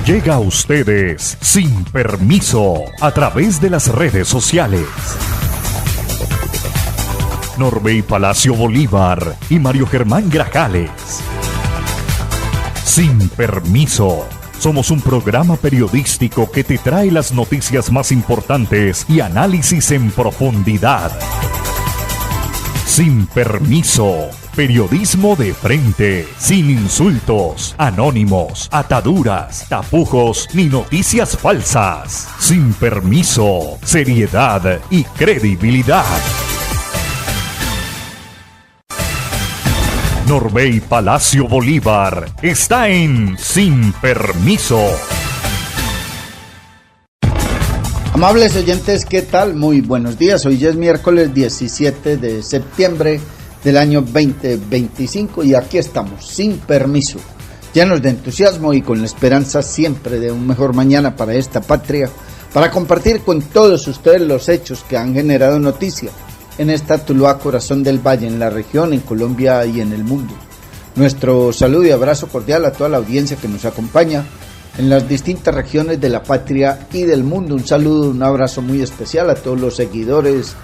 Llega a ustedes sin permiso a través de las redes sociales. Norbey Palacio Bolívar y Mario Germán Grajales. Sin permiso. Somos un programa periodístico que te trae las noticias más importantes y análisis en profundidad. Sin permiso. Periodismo de frente, sin insultos, anónimos, ataduras, tapujos ni noticias falsas. Sin permiso, seriedad y credibilidad. Norbey Palacio Bolívar está en Sin Permiso. Amables oyentes, ¿qué tal? Muy buenos días. Hoy ya es miércoles 17 de septiembre del año 2025 y aquí estamos, sin permiso, llenos de entusiasmo y con la esperanza siempre de un mejor mañana para esta patria, para compartir con todos ustedes los hechos que han generado noticia en esta Tuluá, corazón del valle, en la región, en Colombia y en el mundo. Nuestro saludo y abrazo cordial a toda la audiencia que nos acompaña en las distintas regiones de la patria y del mundo. Un saludo, un abrazo muy especial a todos los seguidores,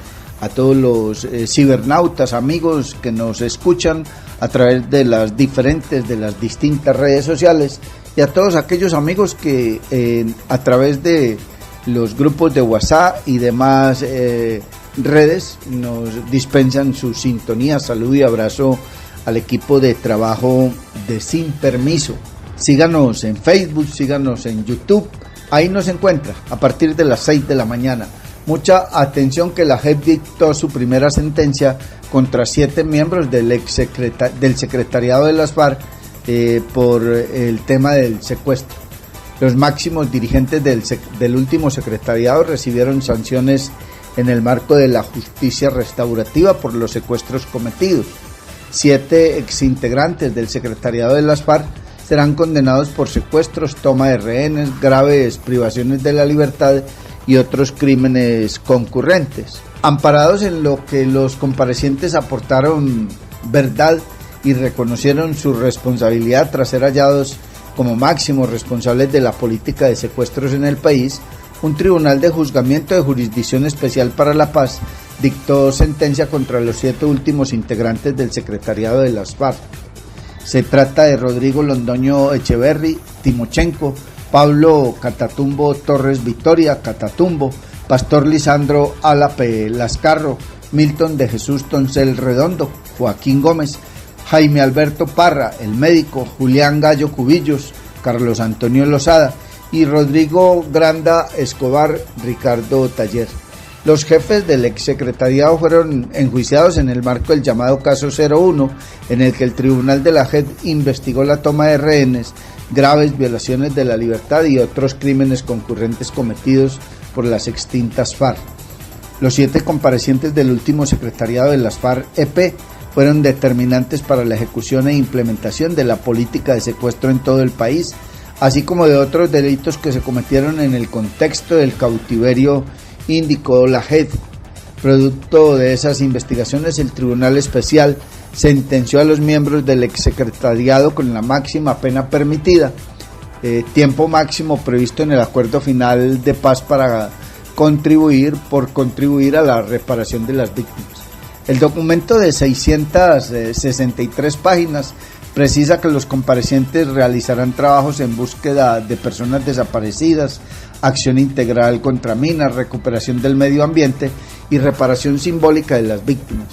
a todos los cibernautas, amigos que nos escuchan a través de las distintas redes sociales, y a todos aquellos amigos que a través de los grupos de WhatsApp y demás redes nos dispensan su sintonía. Saludo y abrazo al equipo de trabajo de Sin Permiso. Síganos en Facebook, síganos en YouTube, ahí nos encuentra a partir de las 6 de la mañana. Mucha atención que la JEP dictó su primera sentencia contra 7 miembros del secretariado de las FARC por el tema del secuestro. Los máximos dirigentes del último secretariado recibieron sanciones en el marco de la justicia restaurativa por los secuestros cometidos. 7 exintegrantes del secretariado de las FARC serán condenados por secuestros, toma de rehenes, graves privaciones de la libertad y otros crímenes concurrentes. Amparados en lo que los comparecientes aportaron verdad y reconocieron su responsabilidad tras ser hallados como máximos responsables de la política de secuestros en el país, un tribunal de juzgamiento de jurisdicción especial para la paz dictó sentencia contra los 7 últimos integrantes del secretariado de las FARC. Se trata de Rodrigo Londoño Echeverry Timochenko, Pablo Catatumbo Torres Victoria Catatumbo, Pastor Lisandro Alape Lascarro, Milton de Jesús Toncel Redondo, Joaquín Gómez, Jaime Alberto Parra, el médico, Julián Gallo Cubillos, Carlos Antonio Lozada y Rodrigo Granda Escobar Ricardo Taller. Los jefes del exsecretariado fueron enjuiciados en el marco del llamado caso 01, en el que el tribunal de la JEP investigó la toma de rehenes, graves violaciones de la libertad y otros crímenes concurrentes cometidos por las extintas FARC. Los 7 comparecientes del último secretariado de las FARC-EP fueron determinantes para la ejecución e implementación de la política de secuestro en todo el país, así como de otros delitos que se cometieron en el contexto del cautiverio, indicó la JEP. Producto de esas investigaciones, el Tribunal Especial sentenció a los miembros del exsecretariado con la máxima pena permitida, tiempo máximo previsto en el acuerdo final de paz para contribuir a la reparación de las víctimas. El documento de 663 páginas precisa que los comparecientes realizarán trabajos en búsqueda de personas desaparecidas, acción integral contra minas, recuperación del medio ambiente y reparación simbólica de las víctimas.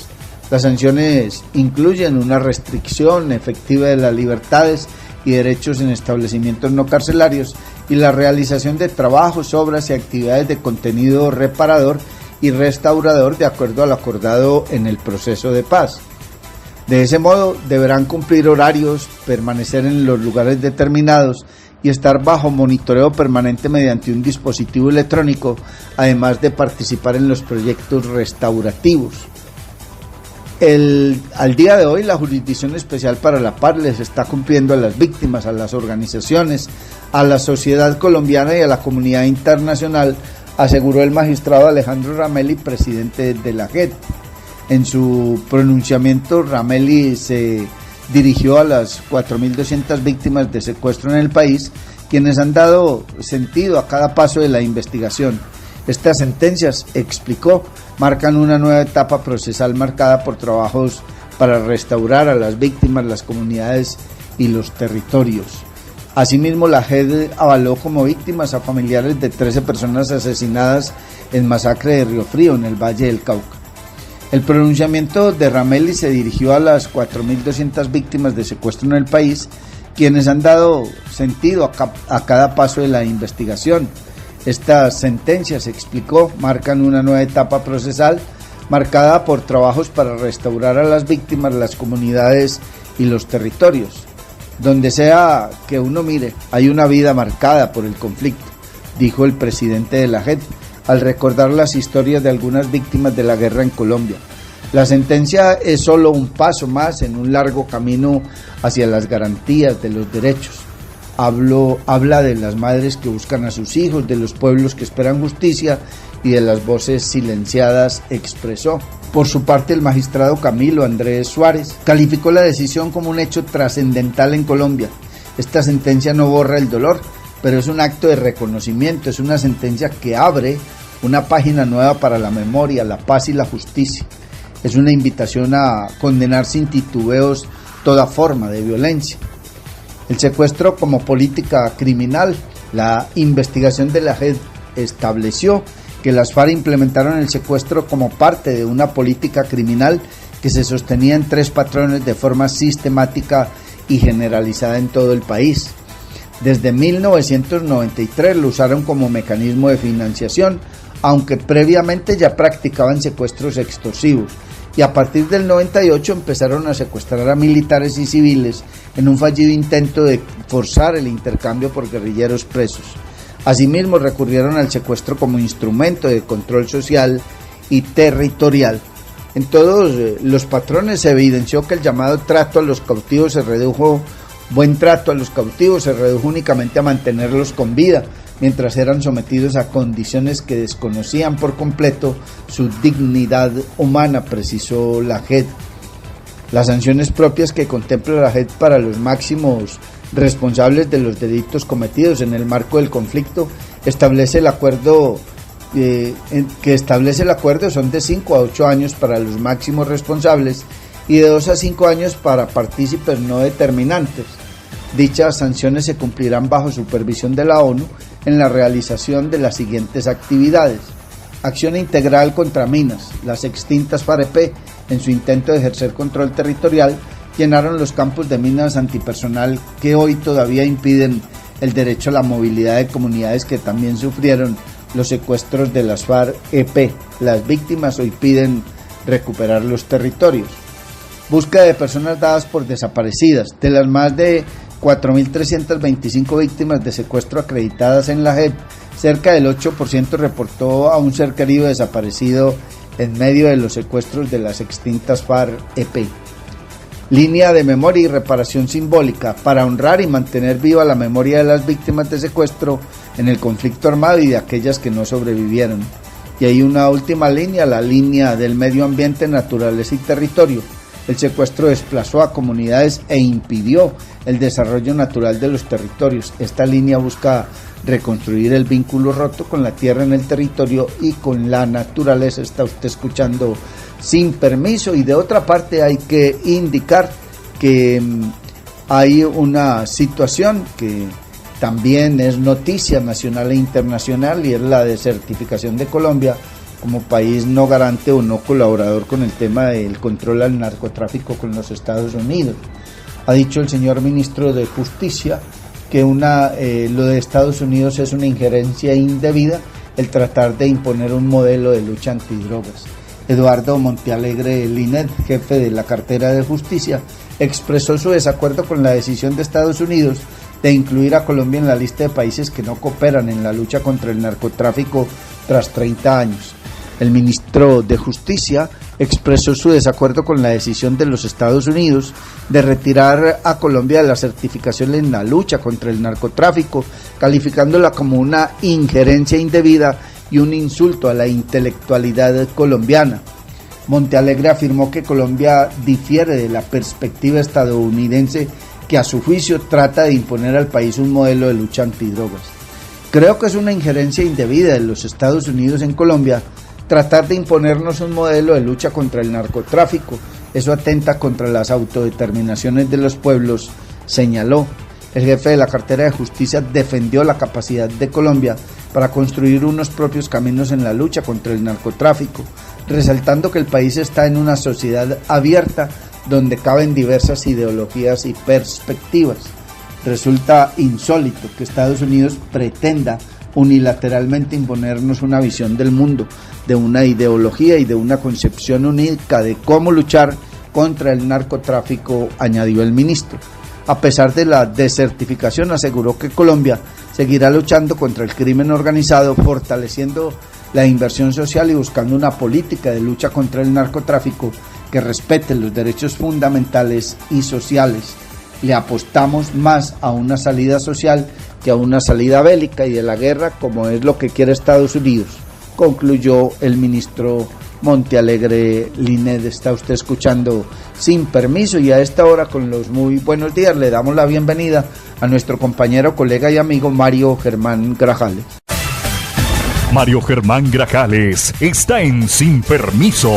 Las sanciones incluyen una restricción efectiva de las libertades y derechos en establecimientos no carcelarios y la realización de trabajos, obras y actividades de contenido reparador y restaurador de acuerdo a lo acordado en el proceso de paz. De ese modo, deberán cumplir horarios, permanecer en los lugares determinados y estar bajo monitoreo permanente mediante un dispositivo electrónico, además de participar en los proyectos restaurativos. Al día de hoy, la Jurisdicción Especial para la Paz les está cumpliendo a las víctimas, a las organizaciones, a la sociedad colombiana y a la comunidad internacional, aseguró el magistrado Alejandro Ramelli, presidente de la JEP. En su pronunciamiento, Ramelli se dirigió a las 4.200 víctimas de secuestro en el país, quienes han dado sentido a cada paso de la investigación. Estas sentencias, explicó, marcan una nueva etapa procesal marcada por trabajos para restaurar a las víctimas, las comunidades y los territorios. Asimismo, la JED avaló como víctimas a familiares de 13 personas asesinadas en masacre de Río Frío, en el Valle del Cauca. El pronunciamiento de Ramelli se dirigió a las 4.200 víctimas de secuestro en el país, quienes han dado sentido a cada paso de la investigación. Estas sentencias, explicó, marcan una nueva etapa procesal marcada por trabajos para restaurar a las víctimas, las comunidades y los territorios. Donde sea que uno mire, hay una vida marcada por el conflicto, dijo el presidente de la JED, al recordar las historias de algunas víctimas de la guerra en Colombia. La sentencia es solo un paso más en un largo camino hacia las garantías de los derechos. Habla de las madres que buscan a sus hijos, de los pueblos que esperan justicia y de las voces silenciadas, expresó. Por su parte, el magistrado Camilo Andrés Suárez calificó la decisión como un hecho trascendental en Colombia. Esta sentencia no borra el dolor, pero es un acto de reconocimiento, es una sentencia que abre una página nueva para la memoria, la paz y la justicia. Es una invitación a condenar sin titubeos toda forma de violencia. El secuestro como política criminal. La investigación de la JED estableció que las FARC implementaron el secuestro como parte de una política criminal que se sostenía en 3 patrones de forma sistemática y generalizada en todo el país. Desde 1993 lo usaron como mecanismo de financiación, aunque previamente ya practicaban secuestros extorsivos, y a partir del 98 empezaron a secuestrar a militares y civiles en un fallido intento de forzar el intercambio por guerrilleros presos. Asimismo, recurrieron al secuestro como instrumento de control social y territorial. En todos los patrones se evidenció que el llamado trato a los cautivos buen trato a los cautivos se redujo únicamente a mantenerlos con vida, mientras eran sometidos a condiciones que desconocían por completo su dignidad humana, precisó la JED. Las sanciones propias que contempla la JED para los máximos responsables de los delitos cometidos en el marco del conflicto establece el acuerdo son de 5 a 8 años para los máximos responsables y de 2 a 5 años para partícipes no determinantes. Dichas sanciones se cumplirán bajo supervisión de la ONU en la realización de las siguientes actividades: acción integral contra minas. Las extintas FARC-EP, en su intento de ejercer control territorial, llenaron los campos de minas antipersonal que hoy todavía impiden el derecho a la movilidad de comunidades que también sufrieron los secuestros de las FARC-EP. Las víctimas hoy piden recuperar los territorios. Búsqueda de personas dadas por desaparecidas. De las más de 4.325 víctimas de secuestro acreditadas en la JED, cerca del 8% reportó a un ser querido desaparecido en medio de los secuestros de las extintas FARC-EP. Línea de memoria y reparación simbólica para honrar y mantener viva la memoria de las víctimas de secuestro en el conflicto armado y de aquellas que no sobrevivieron. Y hay una última línea, la línea del medio ambiente, naturaleza y territorio. El secuestro desplazó a comunidades e impidió el desarrollo natural de los territorios. Esta línea busca reconstruir el vínculo roto con la tierra en el territorio y con la naturaleza. Está usted escuchando Sin Permiso. Y de otra parte hay que indicar que hay una situación que también es noticia nacional e internacional, y es la desertificación de Colombia como país no garante o no colaborador con el tema del control al narcotráfico con los Estados Unidos. Ha dicho el señor ministro de Justicia que lo de Estados Unidos es una injerencia indebida el tratar de imponer un modelo de lucha antidrogas. Eduardo Montealegre Linet, jefe de la cartera de Justicia, expresó su desacuerdo con la decisión de Estados Unidos de incluir a Colombia en la lista de países que no cooperan en la lucha contra el narcotráfico tras 30 años. El ministro de Justicia expresó su desacuerdo con la decisión de los Estados Unidos de retirar a Colombia de la certificación en la lucha contra el narcotráfico, calificándola como una injerencia indebida y un insulto a la intelectualidad colombiana. Montealegre afirmó que Colombia difiere de la perspectiva estadounidense que a su juicio trata de imponer al país un modelo de lucha antidrogas. Creo que es una injerencia indebida de los Estados Unidos en Colombia tratar de imponernos un modelo de lucha contra el narcotráfico. Eso atenta contra las autodeterminaciones de los pueblos, señaló. El jefe de la cartera de justicia defendió la capacidad de Colombia para construir unos propios caminos en la lucha contra el narcotráfico, resaltando que el país está en una sociedad abierta donde caben diversas ideologías y perspectivas. Resulta insólito que Estados Unidos pretenda unilateralmente imponernos una visión del mundo, de una ideología y de una concepción única de cómo luchar contra el narcotráfico, añadió el ministro. A pesar de la desertificación, aseguró que Colombia seguirá luchando contra el crimen organizado, fortaleciendo la inversión social y buscando una política de lucha contra el narcotráfico que respete los derechos fundamentales y sociales. Le apostamos más a una salida social que a una salida bélica y de la guerra, como es lo que quiere Estados Unidos, concluyó el ministro Montealegre Lined. Está usted escuchando Sin Permiso, y a esta hora, con los muy buenos días, le damos la bienvenida a nuestro compañero, colega y amigo Mario Germán Grajales. Mario Germán Grajales está en Sin Permiso.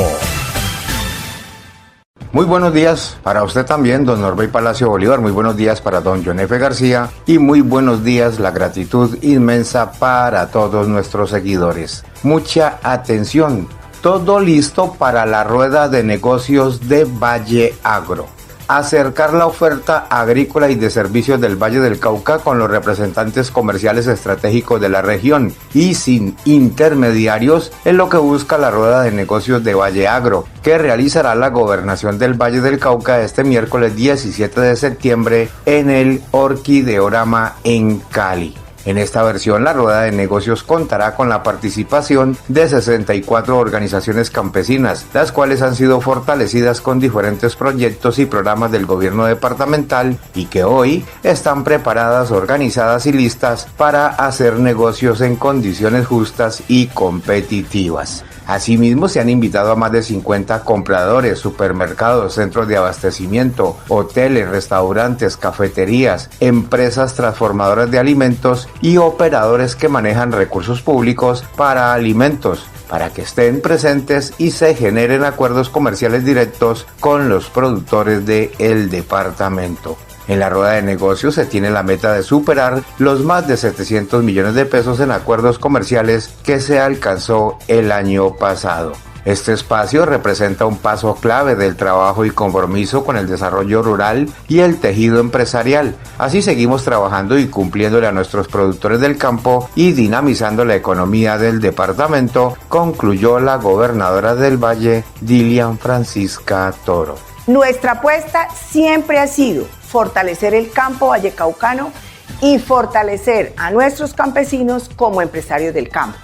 Muy buenos días para usted también, don Norbey Palacio Bolívar. Muy buenos días para don John F. García. Y muy buenos días, la gratitud inmensa para todos nuestros seguidores. Mucha atención. Todo listo para la rueda de negocios de Valle Agro. Acercar la oferta agrícola y de servicios del Valle del Cauca con los representantes comerciales estratégicos de la región y sin intermediarios es lo que busca la rueda de negocios de Valle Agro, que realizará la gobernación del Valle del Cauca este miércoles 17 de septiembre en el Orquideorama en Cali. En esta versión, la rueda de negocios contará con la participación de 64 organizaciones campesinas, las cuales han sido fortalecidas con diferentes proyectos y programas del gobierno departamental y que hoy están preparadas, organizadas y listas para hacer negocios en condiciones justas y competitivas. Asimismo, se han invitado a más de 50 compradores, supermercados, centros de abastecimiento, hoteles, restaurantes, cafeterías, empresas transformadoras de alimentos y operadores que manejan recursos públicos para alimentos, para que estén presentes y se generen acuerdos comerciales directos con los productores del departamento. En la rueda de negocios se tiene la meta de superar los más de 700 millones de pesos en acuerdos comerciales que se alcanzó el año pasado. Este espacio representa un paso clave del trabajo y compromiso con el desarrollo rural y el tejido empresarial. Así seguimos trabajando y cumpliéndole a nuestros productores del campo y dinamizando la economía del departamento, concluyó la gobernadora del Valle, Dilian Francisca Toro. Nuestra apuesta siempre ha sido fortalecer el campo vallecaucano y fortalecer a nuestros campesinos como empresarios del campo.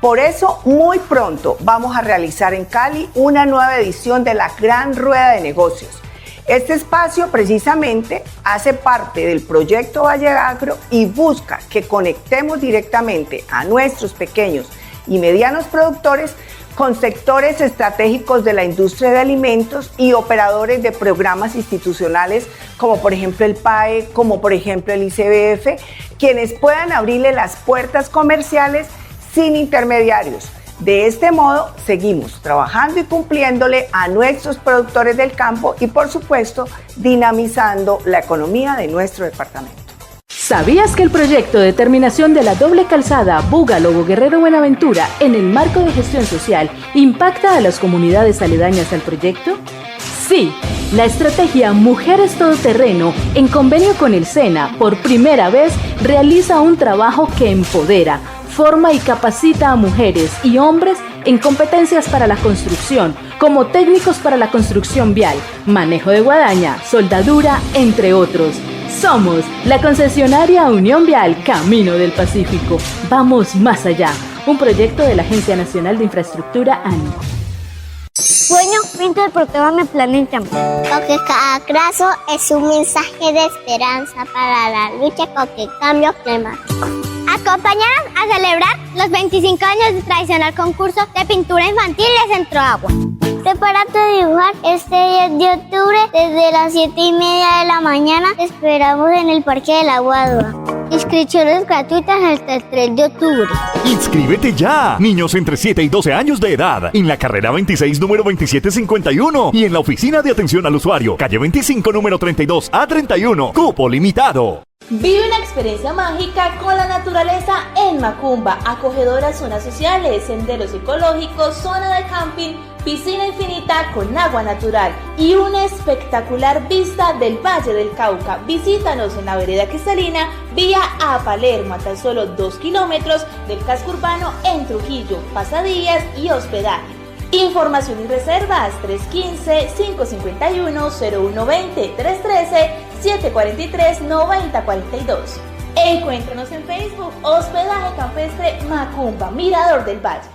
Por eso, muy pronto vamos a realizar en Cali una nueva edición de la Gran Rueda de Negocios. Este espacio precisamente hace parte del proyecto Valle Agro y busca que conectemos directamente a nuestros pequeños y medianos productores con sectores estratégicos de la industria de alimentos y operadores de programas institucionales como por ejemplo el PAE, como por ejemplo el ICBF, quienes puedan abrirle las puertas comerciales sin intermediarios. De este modo, seguimos trabajando y cumpliéndole a nuestros productores del campo y, por supuesto, dinamizando la economía de nuestro departamento. ¿Sabías que el proyecto de terminación de la doble calzada Buga-Lobo Guerrero-Buenaventura en el marco de gestión social impacta a las comunidades aledañas al proyecto? Sí, la estrategia Mujeres Todoterreno, en convenio con el SENA, por primera vez realiza un trabajo que empodera, forma y capacita a mujeres y hombres en competencias para la construcción, como técnicos para la construcción vial, manejo de guadaña, soldadura, entre otros. Somos la concesionaria Unión Vial Camino del Pacífico. Vamos más allá. Un proyecto de la Agencia Nacional de Infraestructura, ANI. Sueño, pinto el programa Planeta. Porque cada trazo es un mensaje de esperanza para la lucha contra el cambio climático. Acompáñanos a celebrar los 25 años del tradicional concurso de pintura infantil de Centro Agua. Se prepárate a dibujar este 10 de octubre desde las 7:30 de la mañana. Te esperamos en el Parque de la Guadua. Inscripciones gratuitas hasta el 3 de octubre. ¡Inscríbete ya! Niños entre 7 y 12 años de edad. En la carrera 26, número 2751. Y en la oficina de atención al usuario, calle 25, número 32 a 31. Cupo limitado. Vive una experiencia mágica con la naturaleza en Macumba. Acogedoras zonas sociales, senderos ecológicos, zona de camping, piscina infinita con agua natural y una espectacular vista del Valle del Cauca. Visítanos en la vereda cristalina, vía a Palermo, a tan solo 2 kilómetros del casco urbano en Trujillo, pasadías y hospedaje. Información y reservas 315-551-0120, 313-743-9042. Encuéntranos en Facebook, Hospedaje Campestre Macumba, Mirador del Valle.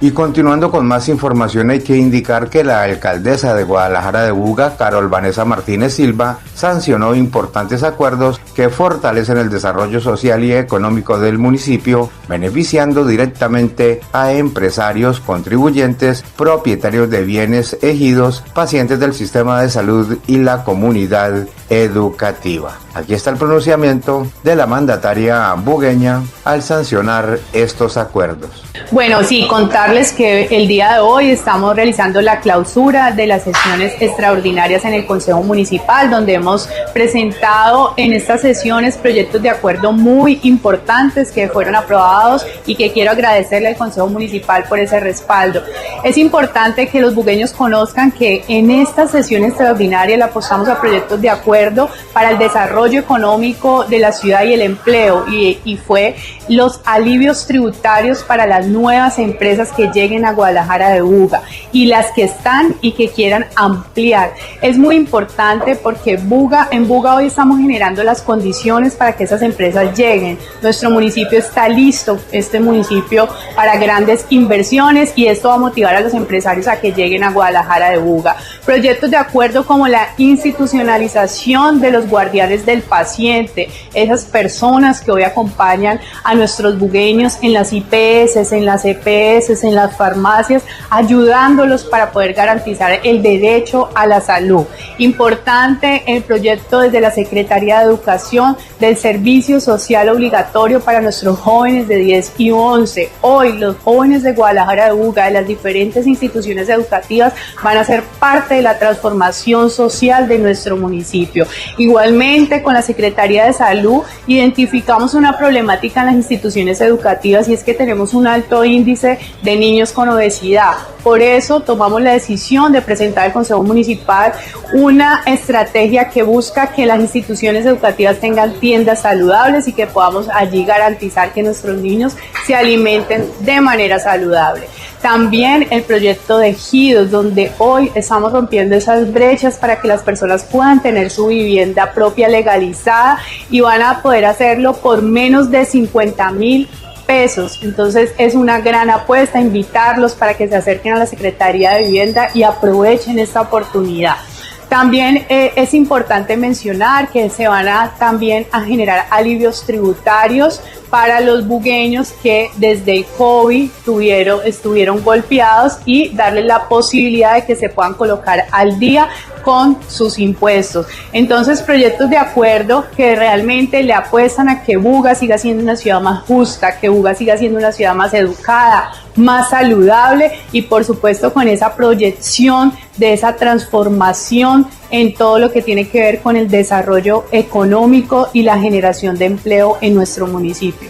Y continuando con más información, hay que indicar que la alcaldesa de Guadalajara de Buga, Carol Vanessa Martínez Silva, sancionó importantes acuerdos que fortalecen el desarrollo social y económico del municipio, beneficiando directamente a empresarios, contribuyentes, propietarios de bienes ejidos, pacientes del sistema de salud y la comunidad educativa. Aquí está el pronunciamiento de la mandataria bugueña al sancionar estos acuerdos. Bueno, sí, contarles que el día de hoy estamos realizando la clausura de las sesiones extraordinarias en el Consejo Municipal, donde hemos presentado en estas sesiones proyectos de acuerdo muy importantes que fueron aprobados y que quiero agradecerle al Consejo Municipal por ese respaldo. Es importante que los bugueños conozcan que en esta sesión extraordinaria le apostamos a proyectos de acuerdo para el desarrollo económico de la ciudad y el empleo, y fue los alivios tributarios para las nuevas empresas que lleguen a Guadalajara de Buga y las que están y que quieran ampliar. Es muy importante porque en Buga hoy estamos generando las condiciones para que esas empresas lleguen. Nuestro municipio está listo, este municipio, para grandes inversiones, y esto va a motivar a los empresarios a que lleguen a Guadalajara de Buga. Proyectos de acuerdo como la institucionalización de los guardianes del paciente, esas personas que hoy acompañan a nuestros bugueños en las IPS, en las EPS, en las farmacias, ayudándolos para poder garantizar el derecho a la salud. Importante el proyecto desde la Secretaría de Educación del servicio social obligatorio para nuestros jóvenes de 10 y 11. Hoy los jóvenes de Guadalajara de Buga, de las diferentes instituciones educativas, van a ser parte de la transformación social de nuestro municipio. Igualmente, con la Secretaría de Salud identificamos una problemática en las instituciones educativas, y es que tenemos un alto índice de niños con obesidad. Por eso tomamos la decisión de presentar al Consejo Municipal una estrategia que busca que las instituciones educativas tengan tiendas saludables y que podamos allí garantizar que nuestros niños se alimenten de manera saludable. También el proyecto de ejidos, donde hoy estamos rompiendo esas brechas para que las personas puedan tener su vivienda propia legalizada, y van a poder hacerlo por menos de 50,000 pesos. Entonces es una gran apuesta, invitarlos para que se acerquen a la Secretaría de Vivienda y aprovechen esta oportunidad. También es importante mencionar que se van también a generar alivios tributarios para los bugueños que desde el COVID estuvieron golpeados, y darles la posibilidad de que se puedan colocar al día con sus impuestos. Entonces, proyectos de acuerdo que realmente le apuestan a que Buga siga siendo una ciudad más justa, que Buga siga siendo una ciudad más educada, más saludable, y por supuesto con esa proyección de esa transformación en todo lo que tiene que ver con el desarrollo económico y la generación de empleo en nuestro municipio.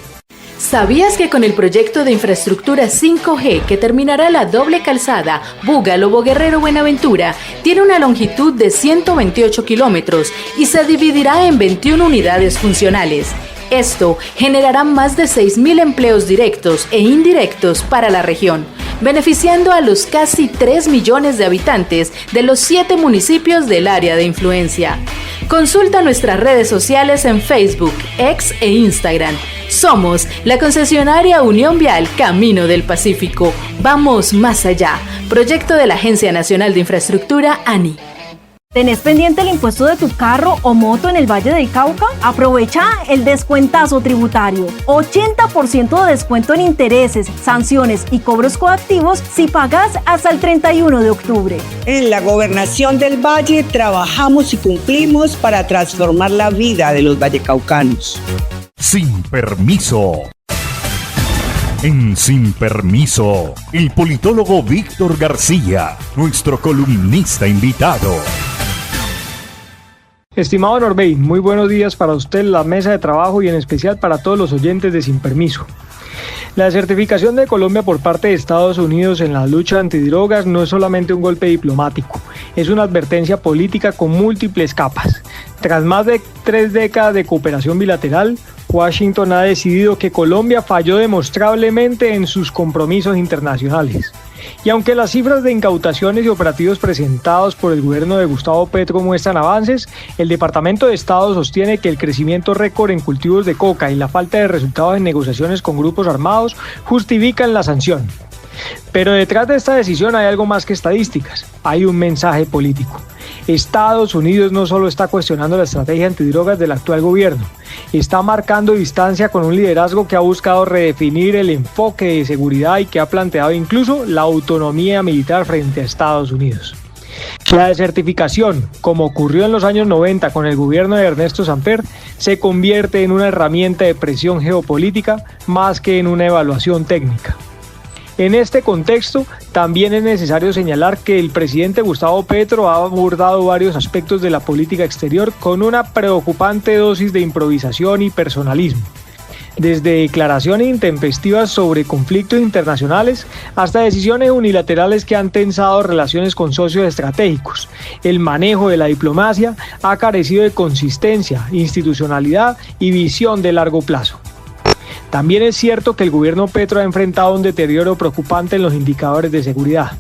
¿Sabías que con el proyecto de infraestructura 5G que terminará la doble calzada Buga-Lobo Guerrero-Buenaventura tiene una longitud de 128 kilómetros y se dividirá en 21 unidades funcionales? Esto generará más de 6,000 empleos directos e indirectos para la región, beneficiando a los casi 3 millones de habitantes de los 7 municipios del área de influencia. Consulta nuestras redes sociales en Facebook, X e Instagram. Somos la concesionaria Unión Vial Camino del Pacífico. Vamos más allá. Proyecto de la Agencia Nacional de Infraestructura, ANI. ¿Tenés pendiente el impuesto de tu carro o moto en el Valle del Cauca? Aprovecha el descuentazo tributario. 80% de descuento en intereses, sanciones y cobros coactivos si pagas hasta el 31 de octubre. En la Gobernación del Valle trabajamos y cumplimos para transformar la vida de los vallecaucanos. Sin permiso. En Sin Permiso, el politólogo Víctor García, nuestro columnista invitado. Estimado Norbey, muy buenos días para usted, la mesa de trabajo y en especial para todos los oyentes de Sin Permiso. La certificación de Colombia por parte de Estados Unidos en la lucha antidrogas no es solamente un golpe diplomático, es una advertencia política con múltiples capas. Tras más de 3 décadas de cooperación bilateral, Washington ha decidido que Colombia falló demostrablemente en sus compromisos internacionales. Y aunque las cifras de incautaciones y operativos presentados por el gobierno de Gustavo Petro muestran avances, el Departamento de Estado sostiene que el crecimiento récord en cultivos de coca y la falta de resultados en negociaciones con grupos armados justifican la sanción. Pero detrás de esta decisión hay algo más que estadísticas, hay un mensaje político. Estados Unidos no solo está cuestionando la estrategia antidrogas del actual gobierno, está marcando distancia con un liderazgo que ha buscado redefinir el enfoque de seguridad y que ha planteado incluso la autonomía militar frente a Estados Unidos. La desertificación, como ocurrió en los años 90 con el gobierno de Ernesto Samper, se convierte en una herramienta de presión geopolítica más que en una evaluación técnica. En este contexto, también es necesario señalar que el presidente Gustavo Petro ha abordado varios aspectos de la política exterior con una preocupante dosis de improvisación y personalismo. Desde declaraciones intempestivas sobre conflictos internacionales hasta decisiones unilaterales que han tensado relaciones con socios estratégicos, el manejo de la diplomacia ha carecido de consistencia, institucionalidad y visión de largo plazo. También es cierto que el gobierno Petro ha enfrentado un deterioro preocupante en los indicadores de seguridad.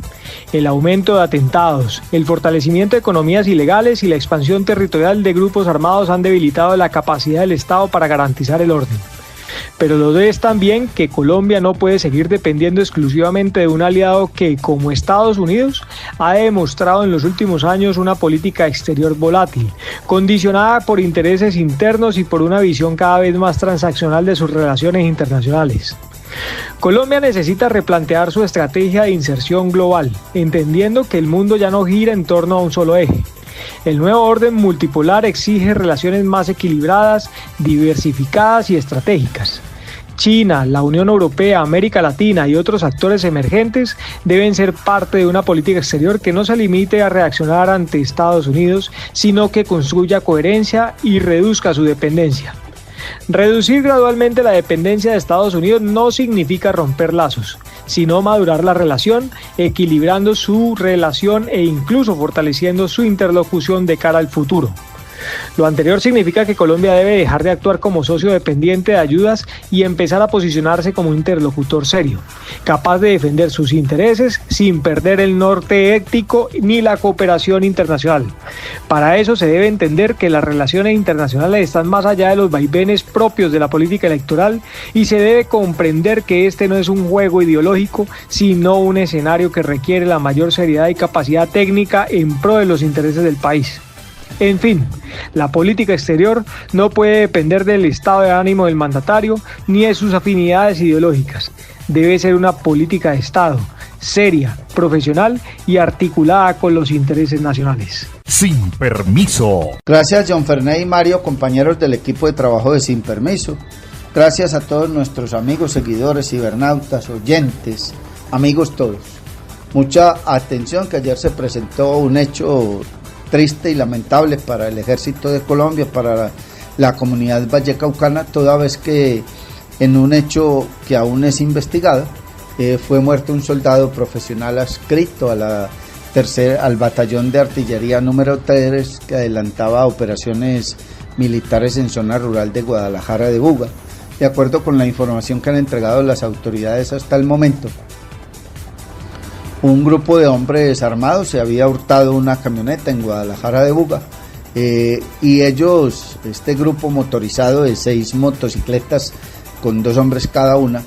El aumento de atentados, el fortalecimiento de economías ilegales y la expansión territorial de grupos armados han debilitado la capacidad del Estado para garantizar el orden. Pero lo es también que Colombia no puede seguir dependiendo exclusivamente de un aliado que, como Estados Unidos, ha demostrado en los últimos años una política exterior volátil, condicionada por intereses internos y por una visión cada vez más transaccional de sus relaciones internacionales. Colombia necesita replantear su estrategia de inserción global, entendiendo que el mundo ya no gira en torno a un solo eje. El nuevo orden multipolar exige relaciones más equilibradas, diversificadas y estratégicas. China, la Unión Europea, América Latina y otros actores emergentes deben ser parte de una política exterior que no se limite a reaccionar ante Estados Unidos, sino que construya coherencia y reduzca su dependencia. Reducir gradualmente la dependencia de Estados Unidos no significa romper lazos, sino madurar la relación, equilibrando su relación e incluso fortaleciendo su interlocución de cara al futuro. Lo anterior significa que Colombia debe dejar de actuar como socio dependiente de ayudas y empezar a posicionarse como un interlocutor serio, capaz de defender sus intereses sin perder el norte ético ni la cooperación internacional. Para eso se debe entender que las relaciones internacionales están más allá de los vaivenes propios de la política electoral y se debe comprender que este no es un juego ideológico, sino un escenario que requiere la mayor seriedad y capacidad técnica en pro de los intereses del país. En fin, la política exterior no puede depender del estado de ánimo del mandatario ni de sus afinidades ideológicas. Debe ser una política de Estado, seria, profesional y articulada con los intereses nacionales. Sin Permiso. Gracias John Fernández y Mario, compañeros del equipo de trabajo de Sin Permiso. Gracias a todos nuestros amigos, seguidores, cibernautas, oyentes, amigos todos. Mucha atención, que ayer se presentó un hecho triste y lamentable para el Ejército de Colombia, para la comunidad vallecaucana, toda vez que en un hecho que aún es investigado, fue muerto un soldado profesional adscrito al batallón de artillería número 3 que adelantaba operaciones militares en zona rural de Guadalajara de Buga. De acuerdo con la información que han entregado las autoridades hasta el momento, un grupo de hombres armados se había hurtado una camioneta en Guadalajara de Buga y ellos, este grupo motorizado de 6 motocicletas con 2 hombres cada una,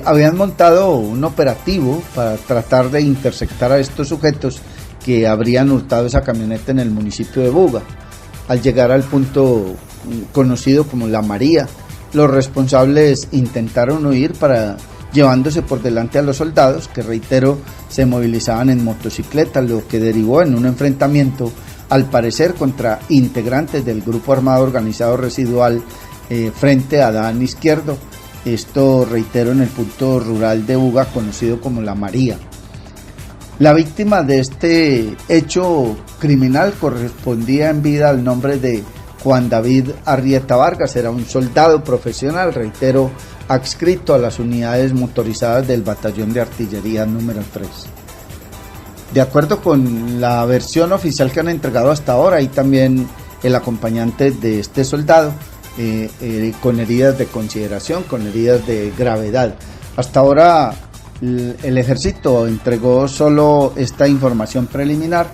habían montado un operativo para tratar de interceptar a estos sujetos que habrían hurtado esa camioneta en el municipio de Buga. Al llegar al punto conocido como La María, los responsables intentaron huir llevándose por delante a los soldados, que reitero, se movilizaban en motocicleta, lo que derivó en un enfrentamiento, al parecer contra integrantes del grupo armado organizado residual frente a Adán Izquierdo. Esto, reitero, en el punto rural de Buga conocido como La María. La víctima de este hecho criminal correspondía en vida al nombre de Juan David Arrieta Vargas. Era un soldado profesional, reitero, adscrito a las unidades motorizadas del batallón de artillería número 3. De acuerdo con la versión oficial que han entregado hasta ahora, hay también el acompañante de este soldado con heridas de consideración, con heridas de gravedad. Hasta ahora el ejército entregó solo esta información preliminar,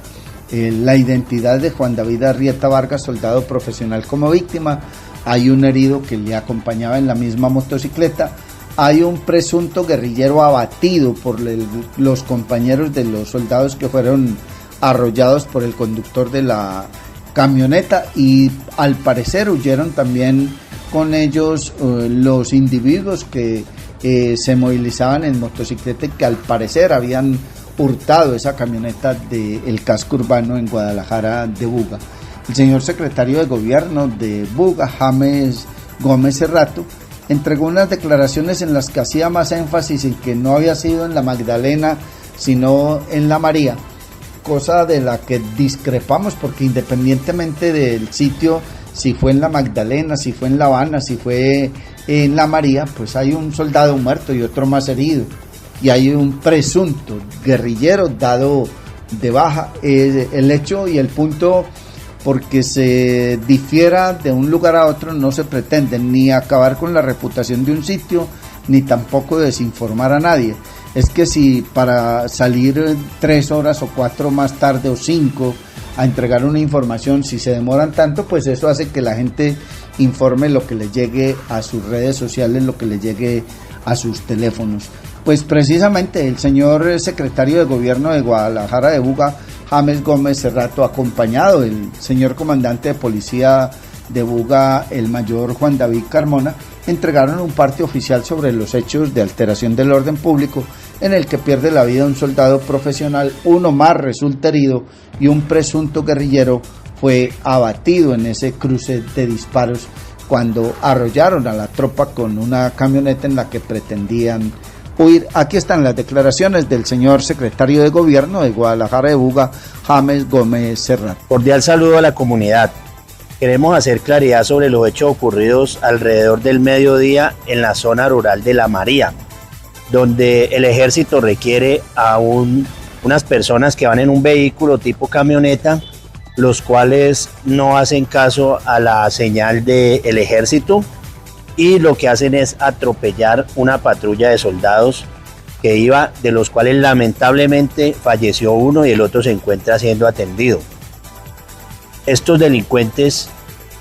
la identidad de Juan David Arrieta Vargas, soldado profesional, como víctima. Hay un herido que le acompañaba en la misma motocicleta. Hay un presunto guerrillero abatido por los compañeros de los soldados que fueron arrollados por el conductor de la camioneta, y al parecer huyeron también con ellos los individuos que se movilizaban en motocicleta y que al parecer habían hurtado esa camioneta del casco urbano en Guadalajara de Buga. El señor secretario de Gobierno de Buga, James Gómez Cerrato, entregó unas declaraciones en las que hacía más énfasis en que no había sido en la Magdalena, sino en la María, cosa de la que discrepamos, porque independientemente del sitio, si fue en la Magdalena, si fue en La Habana, si fue en la María, pues hay un soldado muerto y otro más herido, y hay un presunto guerrillero dado de baja. El hecho y el punto, porque se difiera de un lugar a otro, no se pretende ni acabar con la reputación de un sitio, ni tampoco desinformar a nadie. Es que si para salir 3 horas o 4 más tarde o 5 a entregar una información, si se demoran tanto, pues eso hace que la gente informe lo que le llegue a sus redes sociales, lo que le llegue a sus teléfonos. Pues precisamente el señor secretario de Gobierno de Guadalajara de Buga, James Gómez Cerrato, acompañado del señor comandante de policía de Buga, el mayor Juan David Carmona, entregaron un parte oficial sobre los hechos de alteración del orden público en el que pierde la vida un soldado profesional, uno más resulta herido y un presunto guerrillero fue abatido en ese cruce de disparos cuando arrollaron a la tropa con una camioneta en la que pretendían huir. Aquí están las declaraciones del señor secretario de Gobierno de Guadalajara de Buga, James Gómez Cerrato. Cordial saludo a la comunidad. Queremos hacer claridad sobre los hechos ocurridos alrededor del mediodía en la zona rural de La María, donde el ejército requiere a unas personas que van en un vehículo tipo camioneta, los cuales no hacen caso a la señal del ejército y lo que hacen es atropellar una patrulla de soldados que iba, de los cuales lamentablemente falleció uno y el otro se encuentra siendo atendido. Estos delincuentes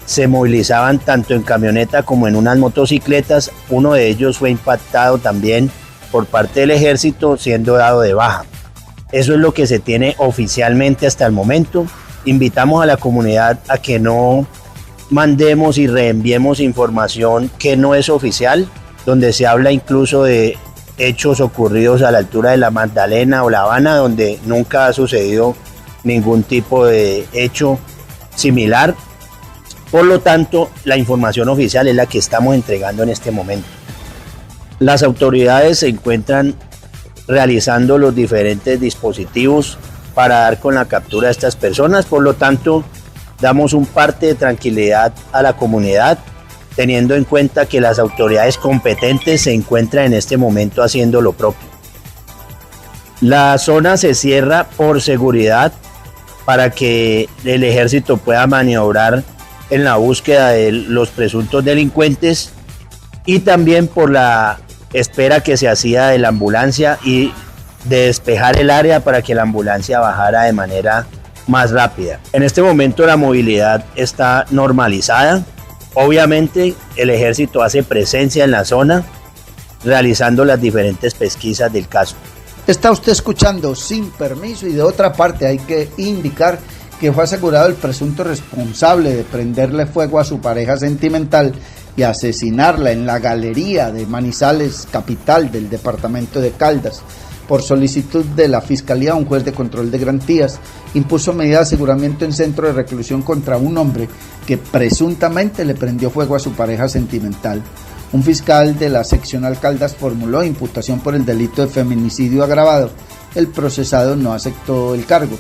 se movilizaban tanto en camioneta como en unas motocicletas. Uno de ellos fue impactado también por parte del ejército, siendo dado de baja. Eso es lo que se tiene oficialmente hasta el momento. Invitamos a la comunidad a que no mandemos y reenviemos información que no es oficial, donde se habla incluso de hechos ocurridos a la altura de la Magdalena o La Habana, donde nunca ha sucedido ningún tipo de hecho similar. Por lo tanto, la información oficial es la que estamos entregando en este momento. Las autoridades se encuentran realizando los diferentes dispositivos para dar con la captura de estas personas. Por lo tanto, damos un parte de tranquilidad a la comunidad, teniendo en cuenta que las autoridades competentes se encuentran en este momento haciendo lo propio. La zona se cierra por seguridad para que el ejército pueda maniobrar en la búsqueda de los presuntos delincuentes y también por la espera que se hacía de la ambulancia y de despejar el área para que la ambulancia bajara de manera más rápida. En este momento la movilidad está normalizada. Obviamente el ejército hace presencia en la zona realizando las diferentes pesquisas del caso. Está usted escuchando Sin Permiso, y de otra parte hay que indicar que fue asegurado el presunto responsable de prenderle fuego a su pareja sentimental y asesinarla en la galería de Manizales, capital del departamento de Caldas. Por solicitud de la Fiscalía, un juez de control de garantías impuso medida de aseguramiento en centro de reclusión contra un hombre que presuntamente le prendió fuego a su pareja sentimental. Un fiscal de la seccional Caldas formuló imputación por el delito de feminicidio agravado. El procesado no aceptó el cargo.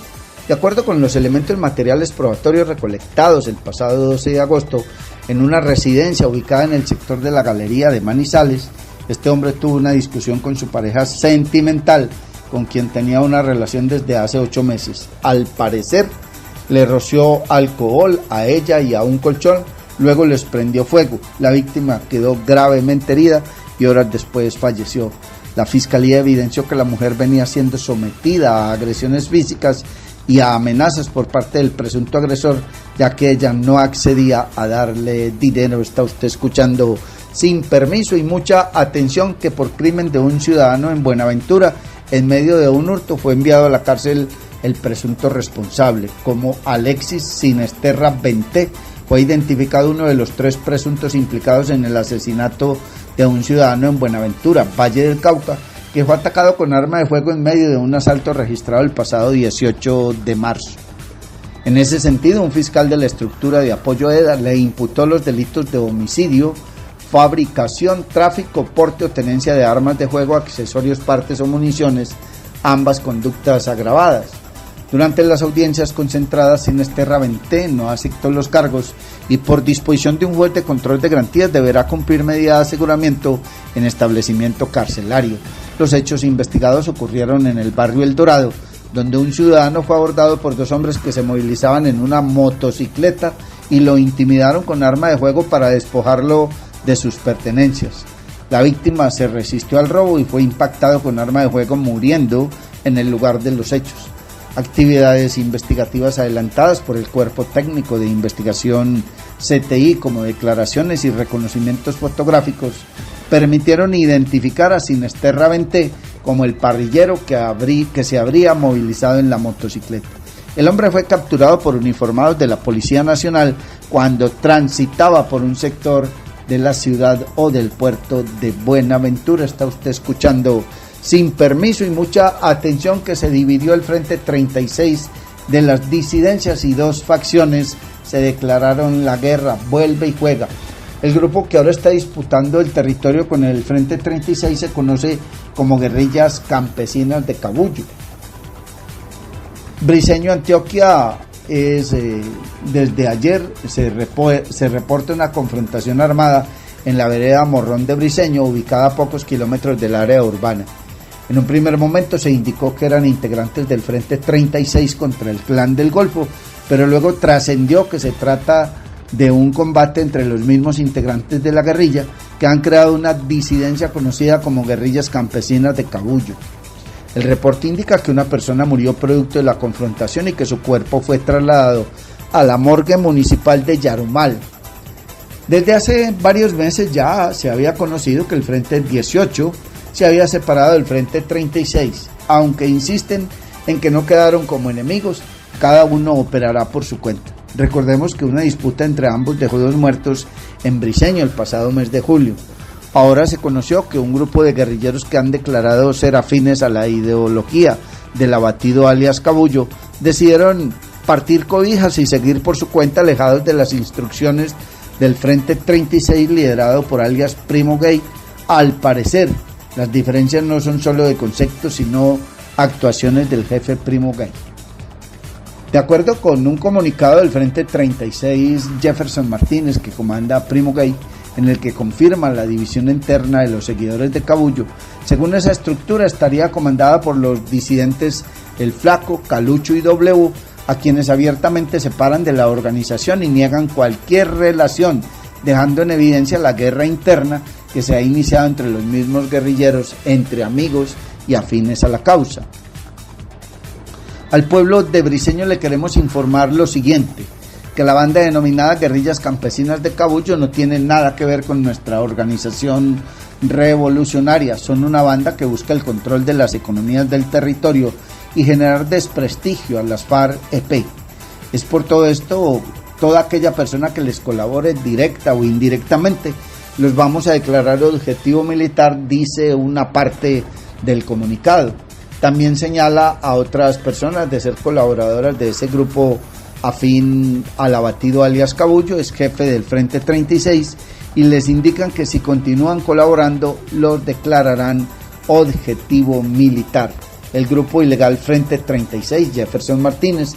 De acuerdo con los elementos materiales probatorios recolectados el pasado 12 de agosto en una residencia ubicada en el sector de la Galería de Manizales, este hombre tuvo una discusión con su pareja sentimental, con quien tenía una relación desde hace 8 meses. Al parecer, le roció alcohol a ella y a un colchón, luego les prendió fuego. La víctima quedó gravemente herida y horas después falleció. La Fiscalía evidenció que la mujer venía siendo sometida a agresiones físicas y a amenazas por parte del presunto agresor, ya que ella no accedía a darle dinero. Está usted escuchando Sin Permiso, y mucha atención que por crimen de un ciudadano en Buenaventura, en medio de un hurto, fue enviado a la cárcel el presunto responsable. Como Alexis Sinesterra Benté, fue identificado uno de los 3 presuntos implicados en el asesinato de un ciudadano en Buenaventura, Valle del Cauca, que fue atacado con arma de fuego en medio de un asalto registrado el pasado 18 de marzo. En ese sentido, un fiscal de la estructura de apoyo EDA le imputó los delitos de homicidio, fabricación, tráfico, porte o tenencia de armas de fuego, accesorios, partes o municiones, ambas conductas agravadas. Durante las audiencias concentradas, Sinesterra Benté no aceptó los cargos y por disposición de un juez de control de garantías deberá cumplir medida de aseguramiento en establecimiento carcelario. Los hechos investigados ocurrieron en el barrio El Dorado, donde un ciudadano fue abordado por 2 hombres que se movilizaban en una motocicleta y lo intimidaron con arma de fuego para despojarlo de sus pertenencias. La víctima se resistió al robo y fue impactado con arma de fuego, muriendo en el lugar de los hechos. Actividades investigativas adelantadas por el Cuerpo Técnico de Investigación CTI, como declaraciones y reconocimientos fotográficos, permitieron identificar a Sinesterra Benté como el parrillero que se habría movilizado en la motocicleta. El hombre fue capturado por uniformados de la Policía Nacional cuando transitaba por un sector de la ciudad o del puerto de Buenaventura. Está usted escuchando Sin Permiso, y mucha atención que se dividió el Frente 36 de las disidencias y 2 facciones se declararon la guerra. Vuelve y juega. El grupo que ahora está disputando el territorio con el Frente 36 se conoce como Guerrillas Campesinas de Cabullo. Briceño, Antioquia, desde ayer se reporta una confrontación armada en la vereda Morrón de Briceño, ubicada a pocos kilómetros del área urbana. En un primer momento se indicó que eran integrantes del Frente 36 contra el Clan del Golfo, pero luego trascendió que se trata de un combate entre los mismos integrantes de la guerrilla, que han creado una disidencia conocida como Guerrillas Campesinas de Cabullo. El reporte indica que una persona murió producto de la confrontación y que su cuerpo fue trasladado a la morgue municipal de Yarumal. Desde hace varios meses ya se había conocido que el Frente 18 se había separado del Frente 36, aunque insisten en que no quedaron como enemigos, cada uno operará por su cuenta. Recordemos que una disputa entre ambos dejó 2 muertos en Briceño el pasado mes de julio. Ahora se conoció que un grupo de guerrilleros que han declarado ser afines a la ideología del abatido alias Cabullo decidieron partir cobijas y seguir por su cuenta, alejados de las instrucciones del Frente 36 liderado por alias Primo Gay. Al parecer, las diferencias no son solo de conceptos, sino actuaciones del jefe Primo Gay. De acuerdo con un comunicado del Frente 36, Jefferson Martínez, que comanda Primo Gay, en el que confirma la división interna de los seguidores de Cabullo, según esa estructura estaría comandada por los disidentes El Flaco, Calucho y W, a quienes abiertamente separan de la organización y niegan cualquier relación, dejando en evidencia la guerra interna que se ha iniciado entre los mismos guerrilleros, entre amigos y afines a la causa. Al pueblo de Briceño le queremos informar lo siguiente: que la banda denominada Guerrillas Campesinas de Cabullo no tiene nada que ver con nuestra organización Revolucionaria. Son una banda que busca el control de las economías del territorio y generar desprestigio a las FARC-EP. Es por todo esto, toda aquella persona que les colabore directa o indirectamente, los vamos a declarar objetivo militar, dice una parte del comunicado. También señala a otras personas de ser colaboradoras de ese grupo afín al abatido alias Cabullo, es jefe del Frente 36, y les indican que si continúan colaborando los declararán objetivo militar. El grupo ilegal Frente 36, Jefferson Martínez,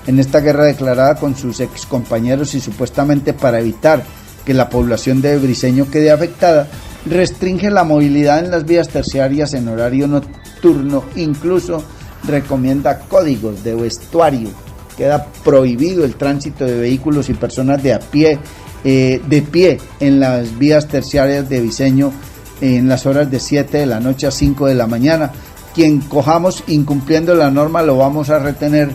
en esta guerra declarada con sus excompañeros y supuestamente para evitar que la población de Briceño quede afectada, restringe la movilidad en las vías terciarias en horario nocturno, incluso recomienda códigos de vestuario. Queda prohibido el tránsito de vehículos y personas de pie en las vías terciarias de Briceño en las horas de 7 de la noche a 5 de la mañana. Quien cojamos incumpliendo la norma lo vamos a retener,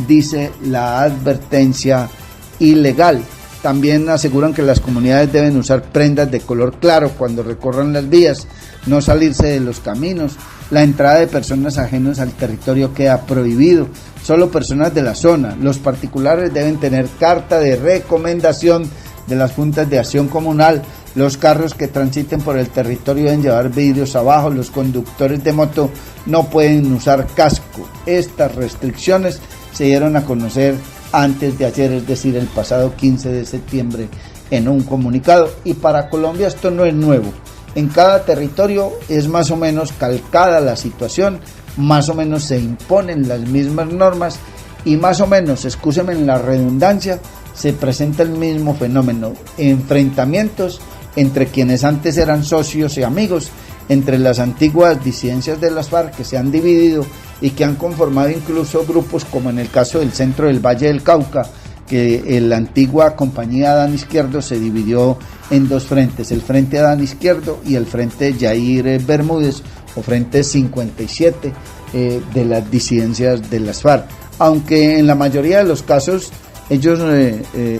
dice la advertencia ilegal. También aseguran que las comunidades deben usar prendas de color claro cuando recorran las vías, no salirse de los caminos. La entrada de personas ajenas al territorio queda prohibido. Solo personas de la zona. Los particulares deben tener carta de recomendación de las juntas de acción comunal. Los carros que transiten por el territorio deben llevar vidrios abajo. Los conductores de moto no pueden usar casco. Estas restricciones se dieron a conocer antes de ayer, es decir, el pasado 15 de septiembre, en un comunicado. Y para Colombia esto no es nuevo. En cada territorio es más o menos calcada la situación, más o menos se imponen las mismas normas y más o menos, excúsenme en la redundancia, se presenta el mismo fenómeno: enfrentamientos entre quienes antes eran socios y amigos, entre las antiguas disidencias de las FARC que se han dividido y que han conformado incluso grupos como en el caso del centro del Valle del Cauca, que la antigua compañía Adán Izquierdo se dividió en dos frentes, el Frente Adán Izquierdo y el Frente Yair Bermúdez o Frente 57 de las disidencias de las FARC, aunque en la mayoría de los casos ellos,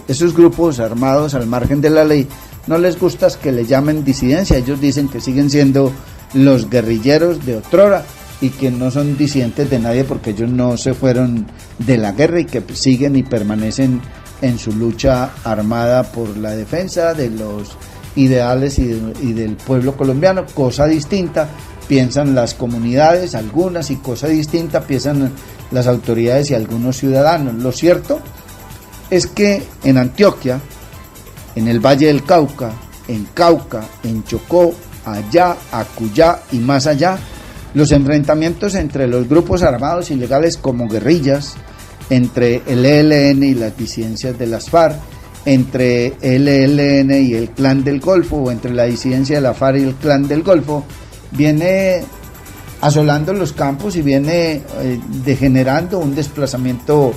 esos grupos armados al margen de la ley, no les gusta que le llamen disidencia. Ellos dicen que siguen siendo los guerrilleros de otrora y que no son disidentes de nadie porque ellos no se fueron de la guerra y que siguen y permanecen en su lucha armada por la defensa de los ideales y del pueblo colombiano. Cosa distinta piensan las comunidades, algunas, y cosa distinta piensan las autoridades y algunos ciudadanos. Lo cierto es que en Antioquia, en el Valle del Cauca, en Chocó, allá, Acuyá y más allá, los enfrentamientos entre los grupos armados ilegales como guerrillas, entre el ELN y las disidencias de las FARC, entre el ELN y el Clan del Golfo, o entre la disidencia de la FARC y el Clan del Golfo, viene asolando los campos y viene degenerando un desplazamiento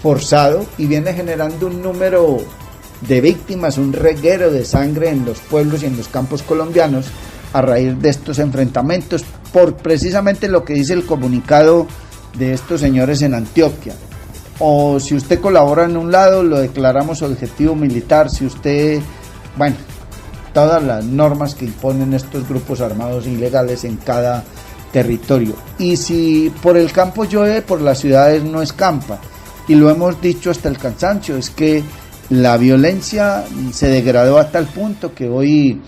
forzado y viene generando un número de víctimas, un reguero de sangre en los pueblos y en los campos colombianos a raíz de estos enfrentamientos, por precisamente lo que dice el comunicado de estos señores en Antioquia. O si usted colabora en un lado, lo declaramos objetivo militar. Si usted, bueno, todas las normas que imponen estos grupos armados ilegales en cada territorio. Y si por el campo llueve, por las ciudades no escampa. Y lo hemos dicho hasta el cansancio, es que la violencia se degradó a tal punto que hoy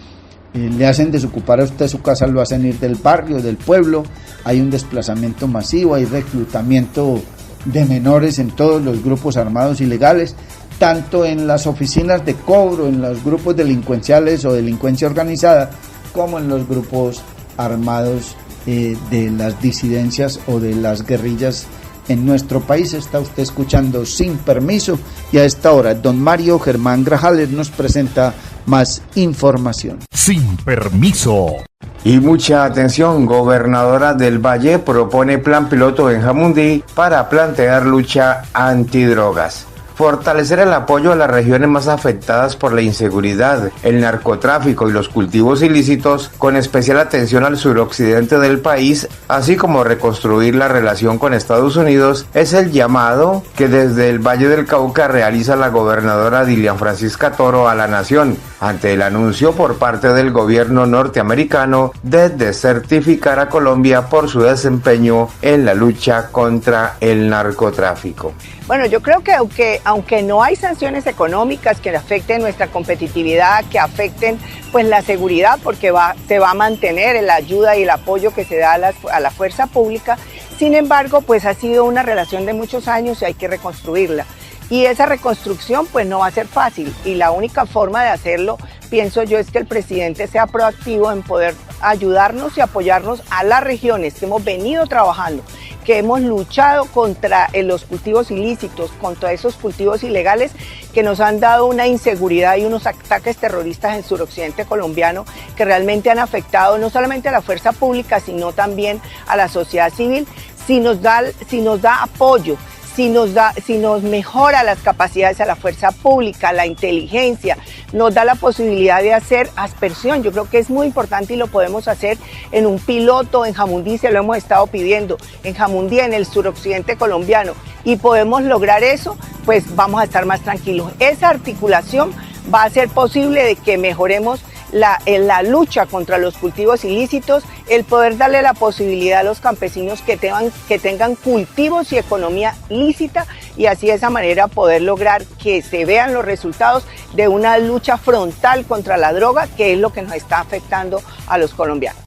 le hacen desocupar a usted su casa, lo hacen ir del barrio, del pueblo. Hay un desplazamiento masivo, hay reclutamiento de menores en todos los grupos armados ilegales, tanto en las oficinas de cobro, en los grupos delincuenciales o delincuencia organizada, como en los grupos armados de las disidencias o de las guerrillas en nuestro país. Está usted escuchando Sin Permiso y a esta hora don Mario Germán Grajales nos presenta más información. Sin Permiso. Y mucha atención, gobernadora del Valle propone plan piloto en Jamundí para plantear lucha antidrogas. fortalecer el apoyo a las regiones más afectadas por la inseguridad, el narcotráfico y los cultivos ilícitos, con especial atención al suroccidente del país, así como reconstruir la relación con Estados Unidos, es el llamado que desde el Valle del Cauca realiza la gobernadora Dilian Francisca Toro a la nación, ante el anuncio por parte del gobierno norteamericano de desertificar a Colombia por su desempeño en la lucha contra el narcotráfico. Bueno, yo creo que aunque no hay sanciones económicas que afecten nuestra competitividad, que afecten pues la seguridad, porque se va a mantener la ayuda y el apoyo que se da a la fuerza pública, sin embargo, pues ha sido una relación de muchos años y hay que reconstruirla. Y esa reconstrucción pues no va a ser fácil, y la única forma de hacerlo, pienso yo, es que el presidente sea proactivo en poder ayudarnos y apoyarnos a las regiones que hemos venido trabajando, que hemos luchado contra los cultivos ilícitos, contra esos cultivos ilegales que nos han dado una inseguridad y unos ataques terroristas en suroccidente colombiano que realmente han afectado no solamente a la fuerza pública, sino también a la sociedad civil. Si nos da apoyo, si nos mejora las capacidades a la fuerza pública, la inteligencia, nos da la posibilidad de hacer aspersión. Yo creo que es muy importante y lo podemos hacer en un piloto en Jamundí, se lo hemos estado pidiendo, en Jamundí, en el suroccidente colombiano, y podemos lograr eso, pues vamos a estar más tranquilos. Esa articulación va a ser posible de que mejoremos la lucha contra los cultivos ilícitos, el poder darle la posibilidad a los campesinos que tengan cultivos y economía lícita, y así de esa manera poder lograr que se vean los resultados de una lucha frontal contra la droga, que es lo que nos está afectando a los colombianos.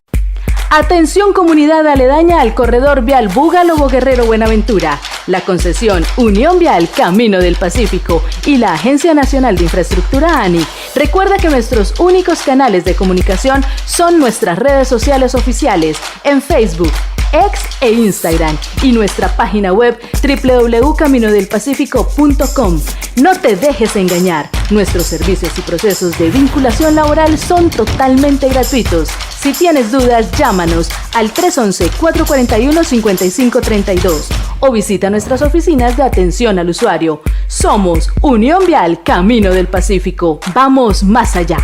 Atención comunidad aledaña al corredor vial Búgalo Guerrero Buenaventura. La concesión Unión Vial Camino del Pacífico y la Agencia Nacional de Infraestructura ANI. Recuerda que nuestros únicos canales de comunicación son nuestras redes sociales oficiales en Facebook, X e Instagram, y nuestra página web www.caminodelpacifico.com. No te dejes engañar, nuestros servicios y procesos de vinculación laboral son totalmente gratuitos. Si tienes dudas, llámanos al 311-441-5532 o visita nuestras oficinas de atención al usuario. Somos Unión Vial Camino del Pacífico. Vamos más allá.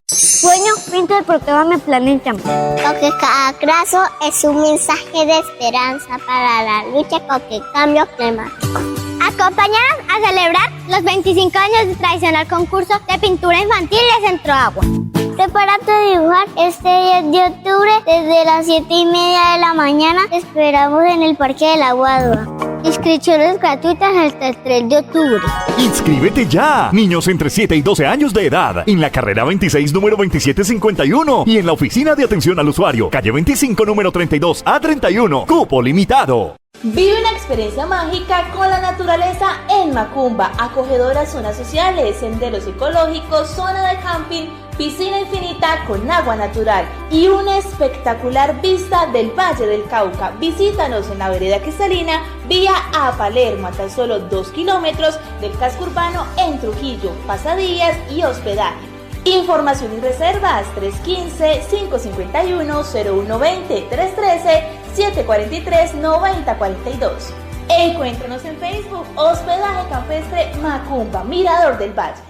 Sueño, pinto el proclama planeta. Porque cada trazo es un mensaje de esperanza para la lucha contra el cambio climático. Acompáñanos a celebrar los 25 años del tradicional concurso de pintura infantil de Centro Agua. Prepárate a dibujar este 10 de octubre desde las 7:30 de la mañana. Te esperamos en el Parque de la Guadua. Inscripciones gratuitas hasta el 3 de octubre. ¡Inscríbete ya! Niños entre 7 y 12 años de edad, en la carrera 26, número 2751, y en la oficina de atención al usuario, calle 25, número 32 a 31, cupo limitado. Vive una experiencia mágica con la naturaleza en Macumba, acogedoras zonas sociales, senderos ecológicos, zona de camping, piscina infinita con agua natural y una espectacular vista del Valle del Cauca. Visítanos en la vereda cristalina, vía a Palermo, a tan solo 2 kilómetros del casco urbano en Trujillo, pasadías y hospedaje. Información y reservas 315-551-0120, 313-743-9042. Encuéntranos en Facebook, Hospedaje Campestre Macumba, Mirador del Valle.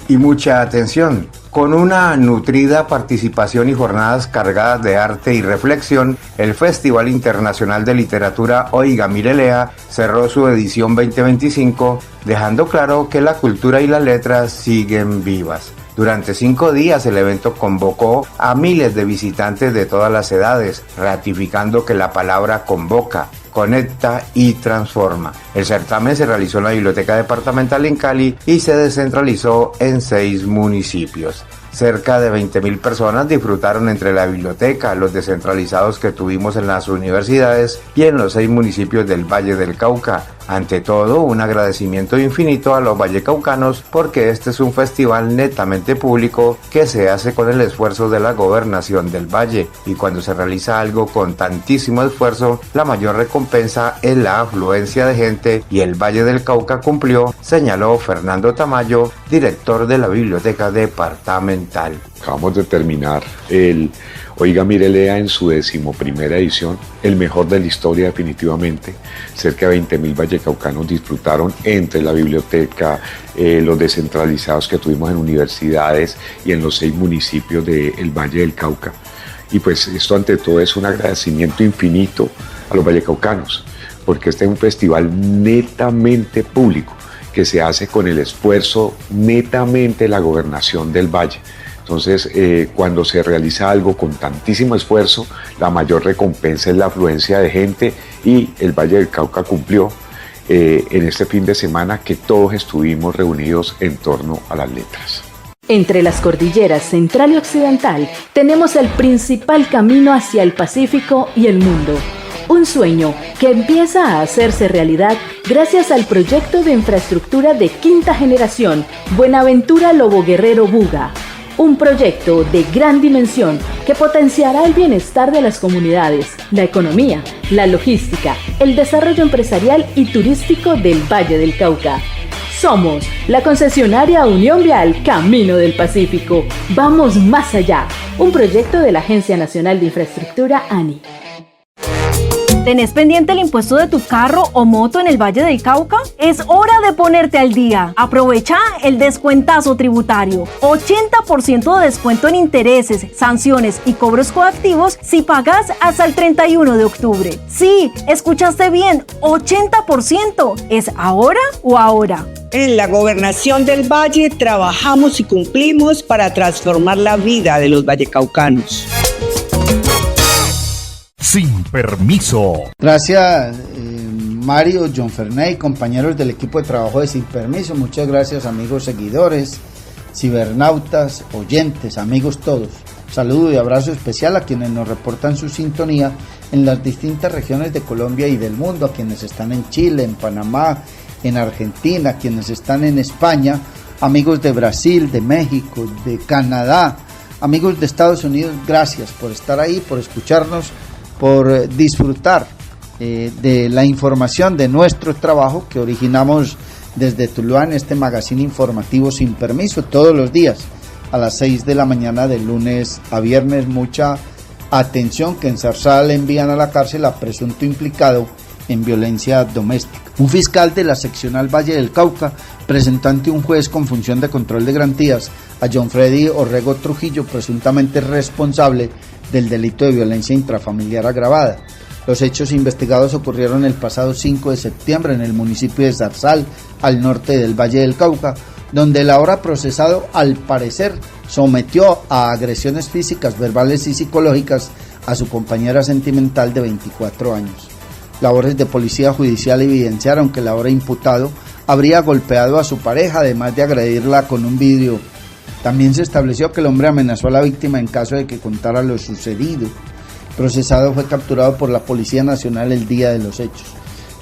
Y mucha atención, con una nutrida participación y jornadas cargadas de arte y reflexión, el Festival Internacional de Literatura Oiga Mirelea cerró su edición 2025, dejando claro que la cultura y las letras siguen vivas. Durante 5 días el evento convocó a miles de visitantes de todas las edades, ratificando que la palabra convoca, conecta y transforma. El certamen se realizó en la Biblioteca Departamental en Cali y se descentralizó en 6 municipios. Cerca de 20.000 personas disfrutaron entre la biblioteca, los descentralizados que tuvimos en las universidades y en los 6 municipios del Valle del Cauca. Ante todo, un agradecimiento infinito a los vallecaucanos porque este es un festival netamente público que se hace con el esfuerzo de la gobernación del Valle, y cuando se realiza algo con tantísimo esfuerzo, la mayor recompensa recompensa es la afluencia de gente y el Valle del Cauca cumplió, señaló Fernando Tamayo, director de la Biblioteca Departamental. Acabamos de terminar el Oiga Mire Lea en su 11ª edición, el mejor de la historia definitivamente. Cerca de 20.000 vallecaucanos disfrutaron entre la biblioteca, los descentralizados que tuvimos en universidades y en los 6 municipios del Valle del Cauca. Y pues esto ante todo es un agradecimiento infinito a los vallecaucanos, porque este es un festival netamente público que se hace con el esfuerzo netamente de la gobernación del Valle. Entonces, cuando se realiza algo con tantísimo esfuerzo, la mayor recompensa es la afluencia de gente y el Valle del Cauca cumplió en este fin de semana que todos estuvimos reunidos en torno a las letras. Entre las cordilleras central y occidental tenemos el principal camino hacia el Pacífico y el mundo. Un sueño que empieza a hacerse realidad gracias al proyecto de infraestructura de quinta generación Buenaventura Lobo Guerrero Buga. Un proyecto de gran dimensión que potenciará el bienestar de las comunidades, la economía, la logística, el desarrollo empresarial y turístico del Valle del Cauca. Somos la concesionaria Unión Vial Camino del Pacífico. Vamos más allá. Un proyecto de la Agencia Nacional de Infraestructura ANI. ¿Tenés pendiente el impuesto de tu carro o moto en el Valle del Cauca? Es hora de ponerte al día. Aprovecha el descuentazo tributario. 80% de descuento en intereses, sanciones y cobros coactivos si pagas hasta el 31 de octubre. Sí, escuchaste bien, 80%. ¿Es ahora o ahora? En la Gobernación del Valle trabajamos y cumplimos para transformar la vida de los vallecaucanos. Sin permiso. Gracias Mario, John Ferney, compañeros del equipo de trabajo de Sin Permiso. Muchas gracias amigos seguidores, cibernautas, oyentes, amigos todos. Saludo y abrazo especial a quienes nos reportan su sintonía en las distintas regiones de Colombia y del mundo, a quienes están en Chile, en Panamá, en Argentina, a quienes están en España, amigos de Brasil, de México, de Canadá, amigos de Estados Unidos. Gracias por estar ahí, por escucharnos, por disfrutar de la información de nuestro trabajo que originamos desde Tuluá en este magazine informativo Sin Permiso todos los días a las 6 de la mañana de lunes a viernes. Mucha atención, que en Zarzal envían a la cárcel a presunto implicado en violencia doméstica. Un fiscal de la seccional Valle del Cauca presentó ante un juez con función de control de garantías a John Freddy Orrego Trujillo, presuntamente responsable del delito de violencia intrafamiliar agravada. Los hechos investigados ocurrieron el pasado 5 de septiembre en el municipio de Zarzal, al norte del Valle del Cauca, donde el ahora procesado, al parecer, sometió a agresiones físicas, verbales y psicológicas a su compañera sentimental de 24 años. Labores de policía judicial evidenciaron que el ahora imputado habría golpeado a su pareja, además de agredirla con un vidrio. También se estableció que el hombre amenazó a la víctima en caso de que contara lo sucedido. El procesado fue capturado por la Policía Nacional el día de los hechos.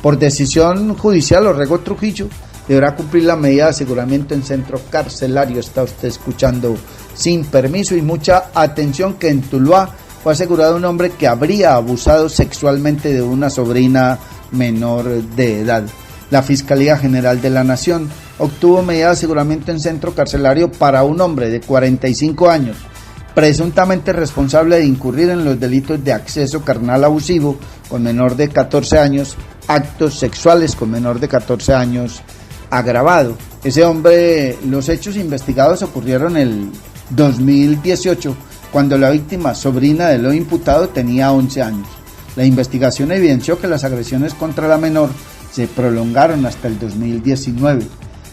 Por decisión judicial, Orrego Trujillo deberá cumplir la medida de aseguramiento en centro carcelario. Está usted escuchando Sin Permiso. Y mucha atención, que en Tuluá fue asegurado un hombre que habría abusado sexualmente de una sobrina menor de edad. La Fiscalía General de la Nación obtuvo medida de aseguramiento en centro carcelario para un hombre de 45 años, presuntamente responsable de incurrir en los delitos de acceso carnal abusivo con menor de 14 años, actos sexuales con menor de 14 años agravado. Ese hombre, los hechos investigados ocurrieron el 2018, cuando la víctima, sobrina de lo imputado, tenía 11 años. La investigación evidenció que las agresiones contra la menor se prolongaron hasta el 2019.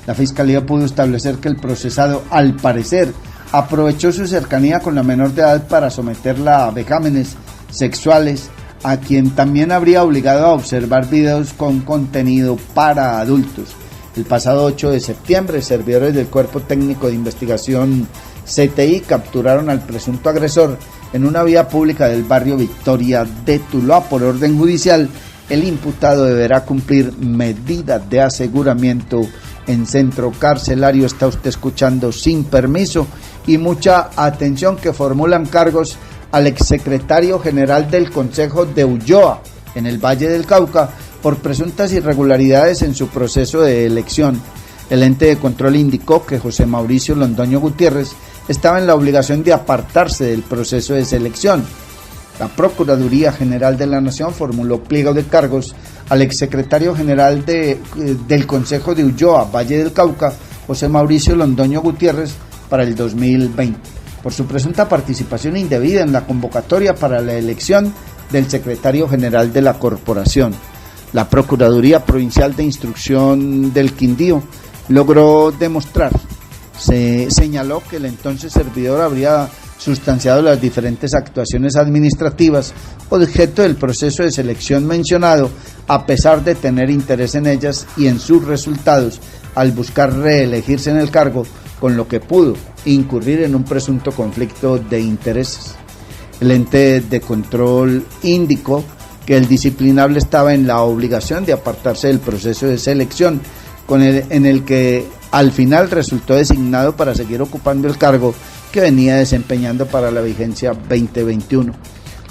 La Fiscalía pudo establecer que el procesado, al parecer, aprovechó su cercanía con la menor de edad para someterla a vejámenes sexuales, a quien también habría obligado a observar videos con contenido para adultos. El pasado 8 de septiembre, servidores del Cuerpo Técnico de Investigación CTI capturaron al presunto agresor en una vía pública del barrio Victoria de Tuluá. Por orden judicial, el imputado deberá cumplir medidas de aseguramiento en centro carcelario. Está usted escuchando Sin Permiso. Y mucha atención, que formulan cargos al exsecretario general del Consejo de Ulloa, en el Valle del Cauca por presuntas irregularidades en su proceso de elección. El ente de control indicó que José Mauricio Londoño Gutiérrez estaba en la obligación de apartarse del proceso de selección. La Procuraduría General de la Nación formuló pliego de cargos al exsecretario general del Consejo de Ulloa, Valle del Cauca, José Mauricio Londoño Gutiérrez, para el 2020, por su presunta participación indebida en la convocatoria para la elección del secretario general de la corporación. La Procuraduría Provincial de Instrucción del Quindío logró demostrar, se señaló que el entonces servidor habría sustanciado las diferentes actuaciones administrativas objeto del proceso de selección mencionado, a pesar de tener interés en ellas y en sus resultados, al buscar reelegirse en el cargo, con lo que pudo incurrir en un presunto conflicto de intereses. El ente de control indicó que el disciplinable estaba en la obligación de apartarse del proceso de selección, en el que al final resultó designado para seguir ocupando el cargo que venía desempeñando para la vigencia 2021.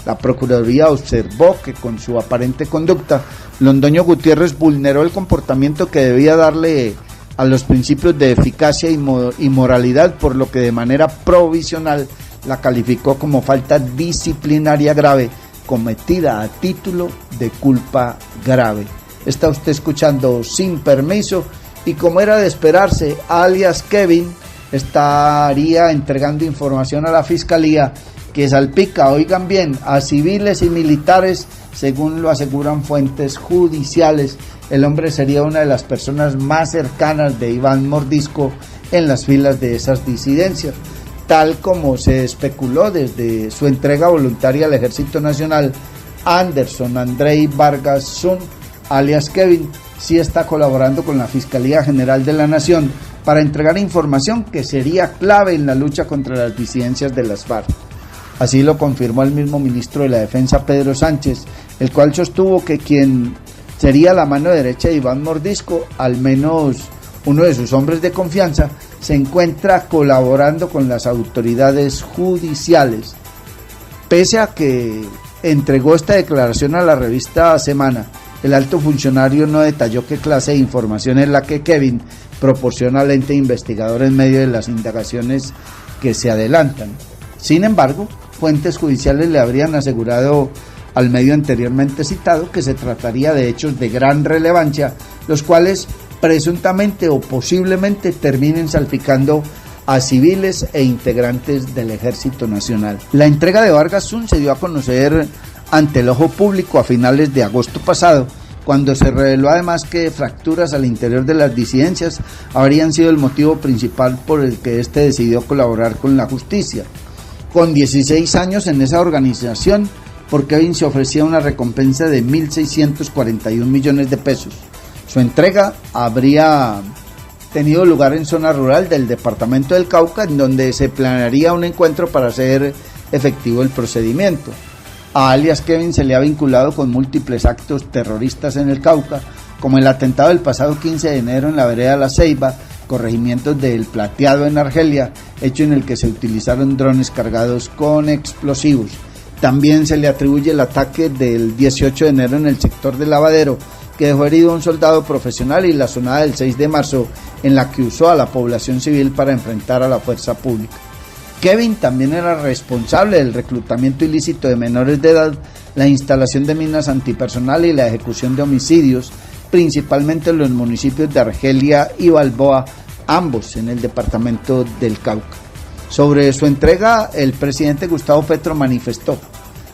La Procuraduría observó que con su aparente conducta, Londoño Gutiérrez vulneró el comportamiento que debía darle a los principios de eficacia y moralidad, por lo que de manera provisional la calificó como falta disciplinaria grave cometida a título de culpa grave. Está usted escuchando Sin Permiso, y como era de esperarse, alias Kevin estaría entregando información a la Fiscalía que salpica, oigan bien, a civiles y militares, según lo aseguran fuentes judiciales. El hombre sería una de las personas más cercanas de Iván Mordisco en las filas de esas disidencias, tal como se especuló desde su entrega voluntaria al Ejército Nacional. Anderson Andrei Vargas Sun, alias Kevin, sí está colaborando con la Fiscalía General de la Nación para entregar información que sería clave en la lucha contra las disidencias de las FARC. Así lo confirmó el mismo ministro de la Defensa, Pedro Sánchez, el cual sostuvo que quien sería la mano derecha de Iván Mordisco, al menos uno de sus hombres de confianza, se encuentra colaborando con las autoridades judiciales. Pese a que entregó esta declaración a la revista Semana, el alto funcionario no detalló qué clase de información es la que Kevin proporciona al ente investigador en medio de las indagaciones que se adelantan. Sin embargo, fuentes judiciales le habrían asegurado al medio anteriormente citado que se trataría de hechos de gran relevancia, los cuales presuntamente o posiblemente terminen salpicando a civiles e integrantes del Ejército Nacional. La entrega de Vargas Sun se dio a conocer ante el ojo público a finales de agosto pasado, cuando se reveló además que fracturas al interior de las disidencias habrían sido el motivo principal por el que éste decidió colaborar con la justicia. Con 16 años en esa organización, por Kevin se ofrecía una recompensa de 1.641 millones de pesos. Su entrega habría tenido lugar en zona rural del departamento del Cauca, en donde se planearía un encuentro para hacer efectivo el procedimiento. A alias Kevin se le ha vinculado con múltiples actos terroristas en el Cauca, como el atentado del pasado 15 de enero en la vereda La Ceiba, corregimientos del Plateado en Argelia, hecho en el que se utilizaron drones cargados con explosivos. También se le atribuye el ataque del 18 de enero en el sector del Lavadero, que dejó herido a un soldado profesional, y la sonada del 6 de marzo, en la que usó a la población civil para enfrentar a la fuerza pública. Kevin también era responsable del reclutamiento ilícito de menores de edad, la instalación de minas antipersonal y la ejecución de homicidios, principalmente en los municipios de Argelia y Balboa, ambos en el departamento del Cauca. Sobre su entrega, el presidente Gustavo Petro manifestó: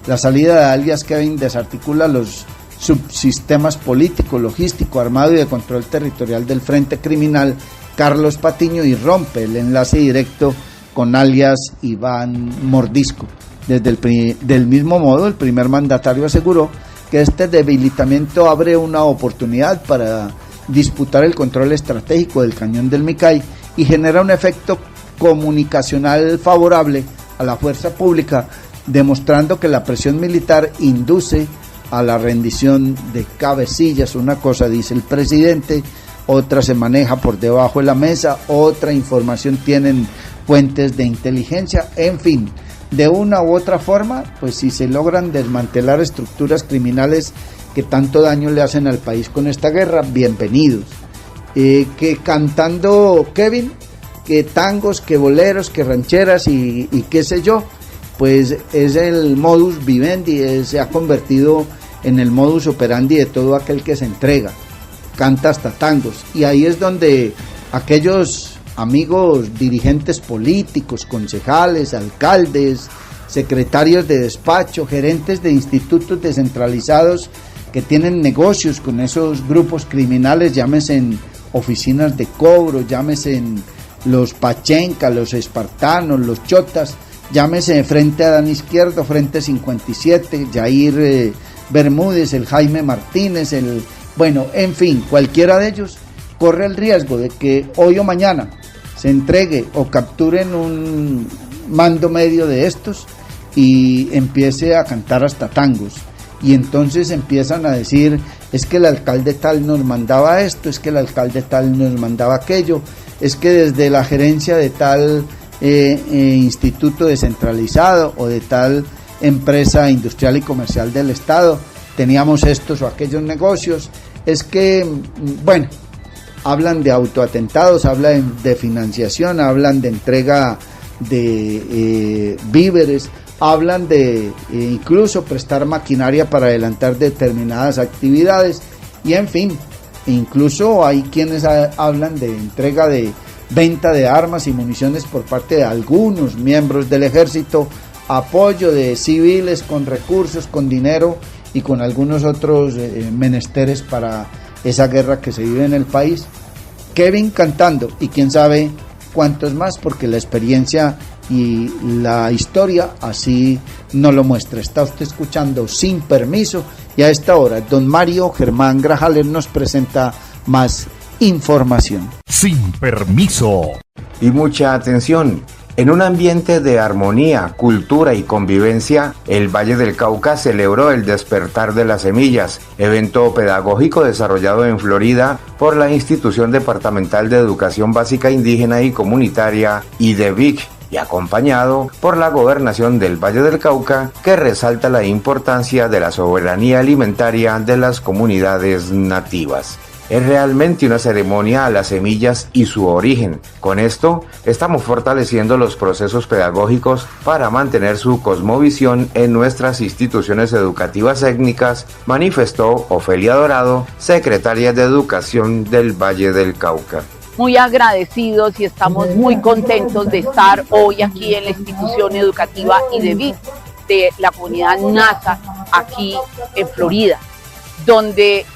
la salida de alias Kevin desarticula los subsistemas político, logístico, armado y de control territorial del Frente Criminal Carlos Patiño y rompe el enlace directo con alias Iván Mordisco. Del mismo modo, el primer mandatario aseguró que este debilitamiento abre una oportunidad para disputar el control estratégico del cañón del Micay y genera un efecto comunicacional favorable a la fuerza pública, demostrando que la presión militar induce a la rendición de cabecillas. Una cosa dice el presidente, otra se maneja por debajo de la mesa, otra información tienen fuentes de inteligencia. En fin, de una u otra forma, pues si se logran desmantelar estructuras criminales que tanto daño le hacen al país con esta guerra, bienvenidos. Que cantando Kevin, que tangos, que boleros, que rancheras y qué sé yo, pues es el modus vivendi, se ha convertido en el modus operandi de todo aquel que se entrega, canta hasta tangos, y ahí es donde aquellos amigos dirigentes políticos, concejales, alcaldes, secretarios de despacho, gerentes de institutos descentralizados que tienen negocios con esos grupos criminales, llámese en oficinas de cobro, llámese en los Pachenca, los espartanos, los chotas, llámese Frente Adán Izquierdo, Frente 57, Jair Bermúdez, el Jaime Martínez, bueno, en fin, cualquiera de ellos corre el riesgo de que hoy o mañana se entregue o capturen un mando medio de estos y empiece a cantar hasta tangos. Y entonces empiezan a decir, es que el alcalde tal nos mandaba esto, es que el alcalde tal nos mandaba aquello, es que desde la gerencia de tal instituto descentralizado o de tal empresa industrial y comercial del Estado teníamos estos o aquellos negocios. Es que, bueno, hablan de autoatentados, hablan de financiación, hablan de entrega de víveres, hablan de incluso prestar maquinaria para adelantar determinadas actividades y en fin, incluso hay quienes hablan de entrega de venta de armas y municiones por parte de algunos miembros del ejército, apoyo de civiles con recursos, con dinero y con algunos otros menesteres para esa guerra que se vive en el país. Kevin cantando y quién sabe cuántos más, porque la experiencia y la historia así no lo muestra. Está usted escuchando Sin Permiso y a esta hora don Mario Germán Grajales nos presenta más información. Sin Permiso. Y mucha atención. En un ambiente de armonía, cultura y convivencia, el Valle del Cauca celebró el Despertar de las Semillas, evento pedagógico desarrollado en Florida por la Institución Departamental de Educación Básica Indígena y Comunitaria, IDEVIC, y acompañado por la Gobernación del Valle del Cauca, que resalta la importancia de la soberanía alimentaria de las comunidades nativas. Es realmente una ceremonia a las semillas y su origen. Con esto, estamos fortaleciendo los procesos pedagógicos para mantener su cosmovisión en nuestras instituciones educativas étnicas, manifestó Ofelia Dorado, secretaria de Educación del Valle del Cauca. Muy agradecidos y estamos muy contentos de estar hoy aquí en la institución educativa IDEVIC de la comunidad Nasa, aquí en Florida, donde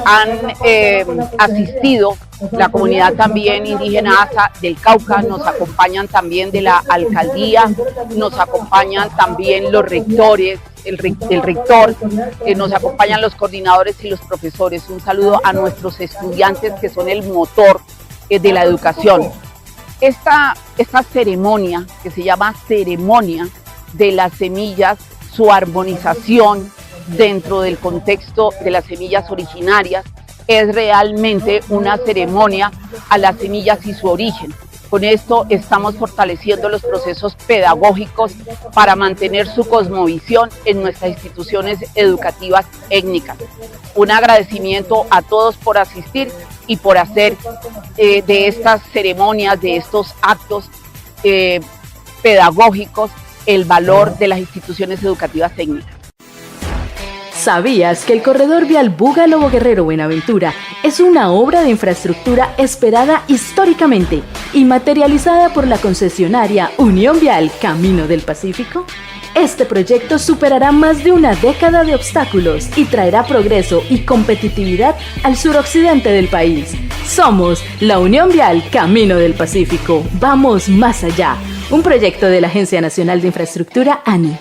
han asistido la comunidad también indígena Asa del Cauca, nos acompañan también de la alcaldía, nos acompañan también los rectores, el rector, nos acompañan los coordinadores y los profesores. Un saludo a nuestros estudiantes que son el motor de la educación. Esta ceremonia, que se llama Ceremonia de las Semillas, su armonización dentro del contexto de las semillas originarias, es realmente una ceremonia a las semillas y su origen. Con esto estamos fortaleciendo los procesos pedagógicos para mantener su cosmovisión en nuestras instituciones educativas étnicas. Un agradecimiento a todos por asistir y por hacer de estas ceremonias, de estos actos pedagógicos, el valor de las instituciones educativas étnicas. ¿Sabías que el corredor vial Buga-Lobo Guerrero-Buenaventura es una obra de infraestructura esperada históricamente y materializada por la concesionaria Unión Vial Camino del Pacífico? Este proyecto superará más de una década de obstáculos y traerá progreso y competitividad al suroccidente del país. Somos la Unión Vial Camino del Pacífico. Vamos más allá. Un proyecto de la Agencia Nacional de Infraestructura, ANI.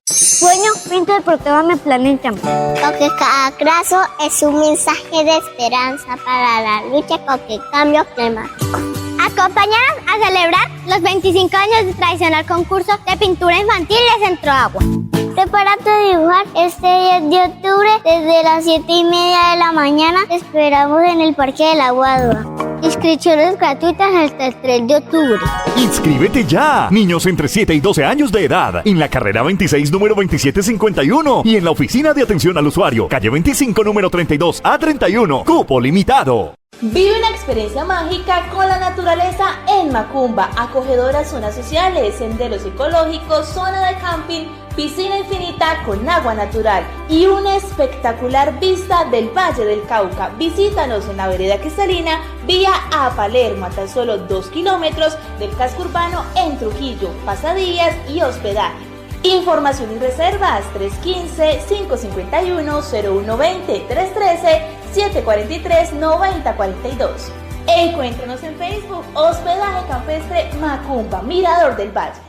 Sueño, pinto el programa Planeta. Porque cada trazo es un mensaje de esperanza para la lucha contra el cambio climático. Acompáñanos a celebrar los 25 años del tradicional concurso de pintura infantil de Centro Agua. Prepárate a dibujar este 10 de octubre desde las 7:30 de la mañana. Te esperamos en el Parque de la Guadua. Inscripciones gratuitas hasta el 3 de octubre. ¡Inscríbete ya! Niños entre 7 y 12 años de edad. En la carrera 26, número 2751. Y en la oficina de atención al usuario. Calle 25, número 32 a 31. Cupo limitado. Vive una experiencia mágica con la naturaleza en Macumba. Acogedoras zonas sociales, senderos ecológicos, zona de camping, piscina infinita con agua natural y una espectacular vista del Valle del Cauca. Visítanos en la vereda Cristalina, vía a Palermo, a tan solo 2 kilómetros del casco urbano en Trujillo, pasadías y hospedaje. Información y reservas 315-551-0120, 313-743-9042. Encuéntranos en Facebook, Hospedaje Campestre Macumba, Mirador del Valle.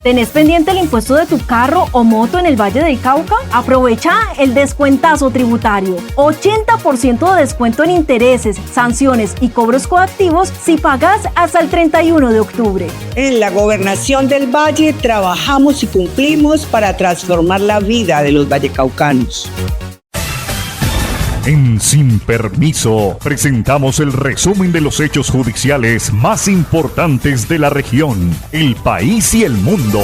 ¿Tenés pendiente el impuesto de tu carro o moto en el Valle del Cauca? Aprovecha el descuentazo tributario. 80% de descuento en intereses, sanciones y cobros coactivos si pagas hasta el 31 de octubre. En la Gobernación del Valle trabajamos y cumplimos para transformar la vida de los vallecaucanos. En Sin Permiso presentamos el resumen de los hechos judiciales más importantes de la región, el país y el mundo.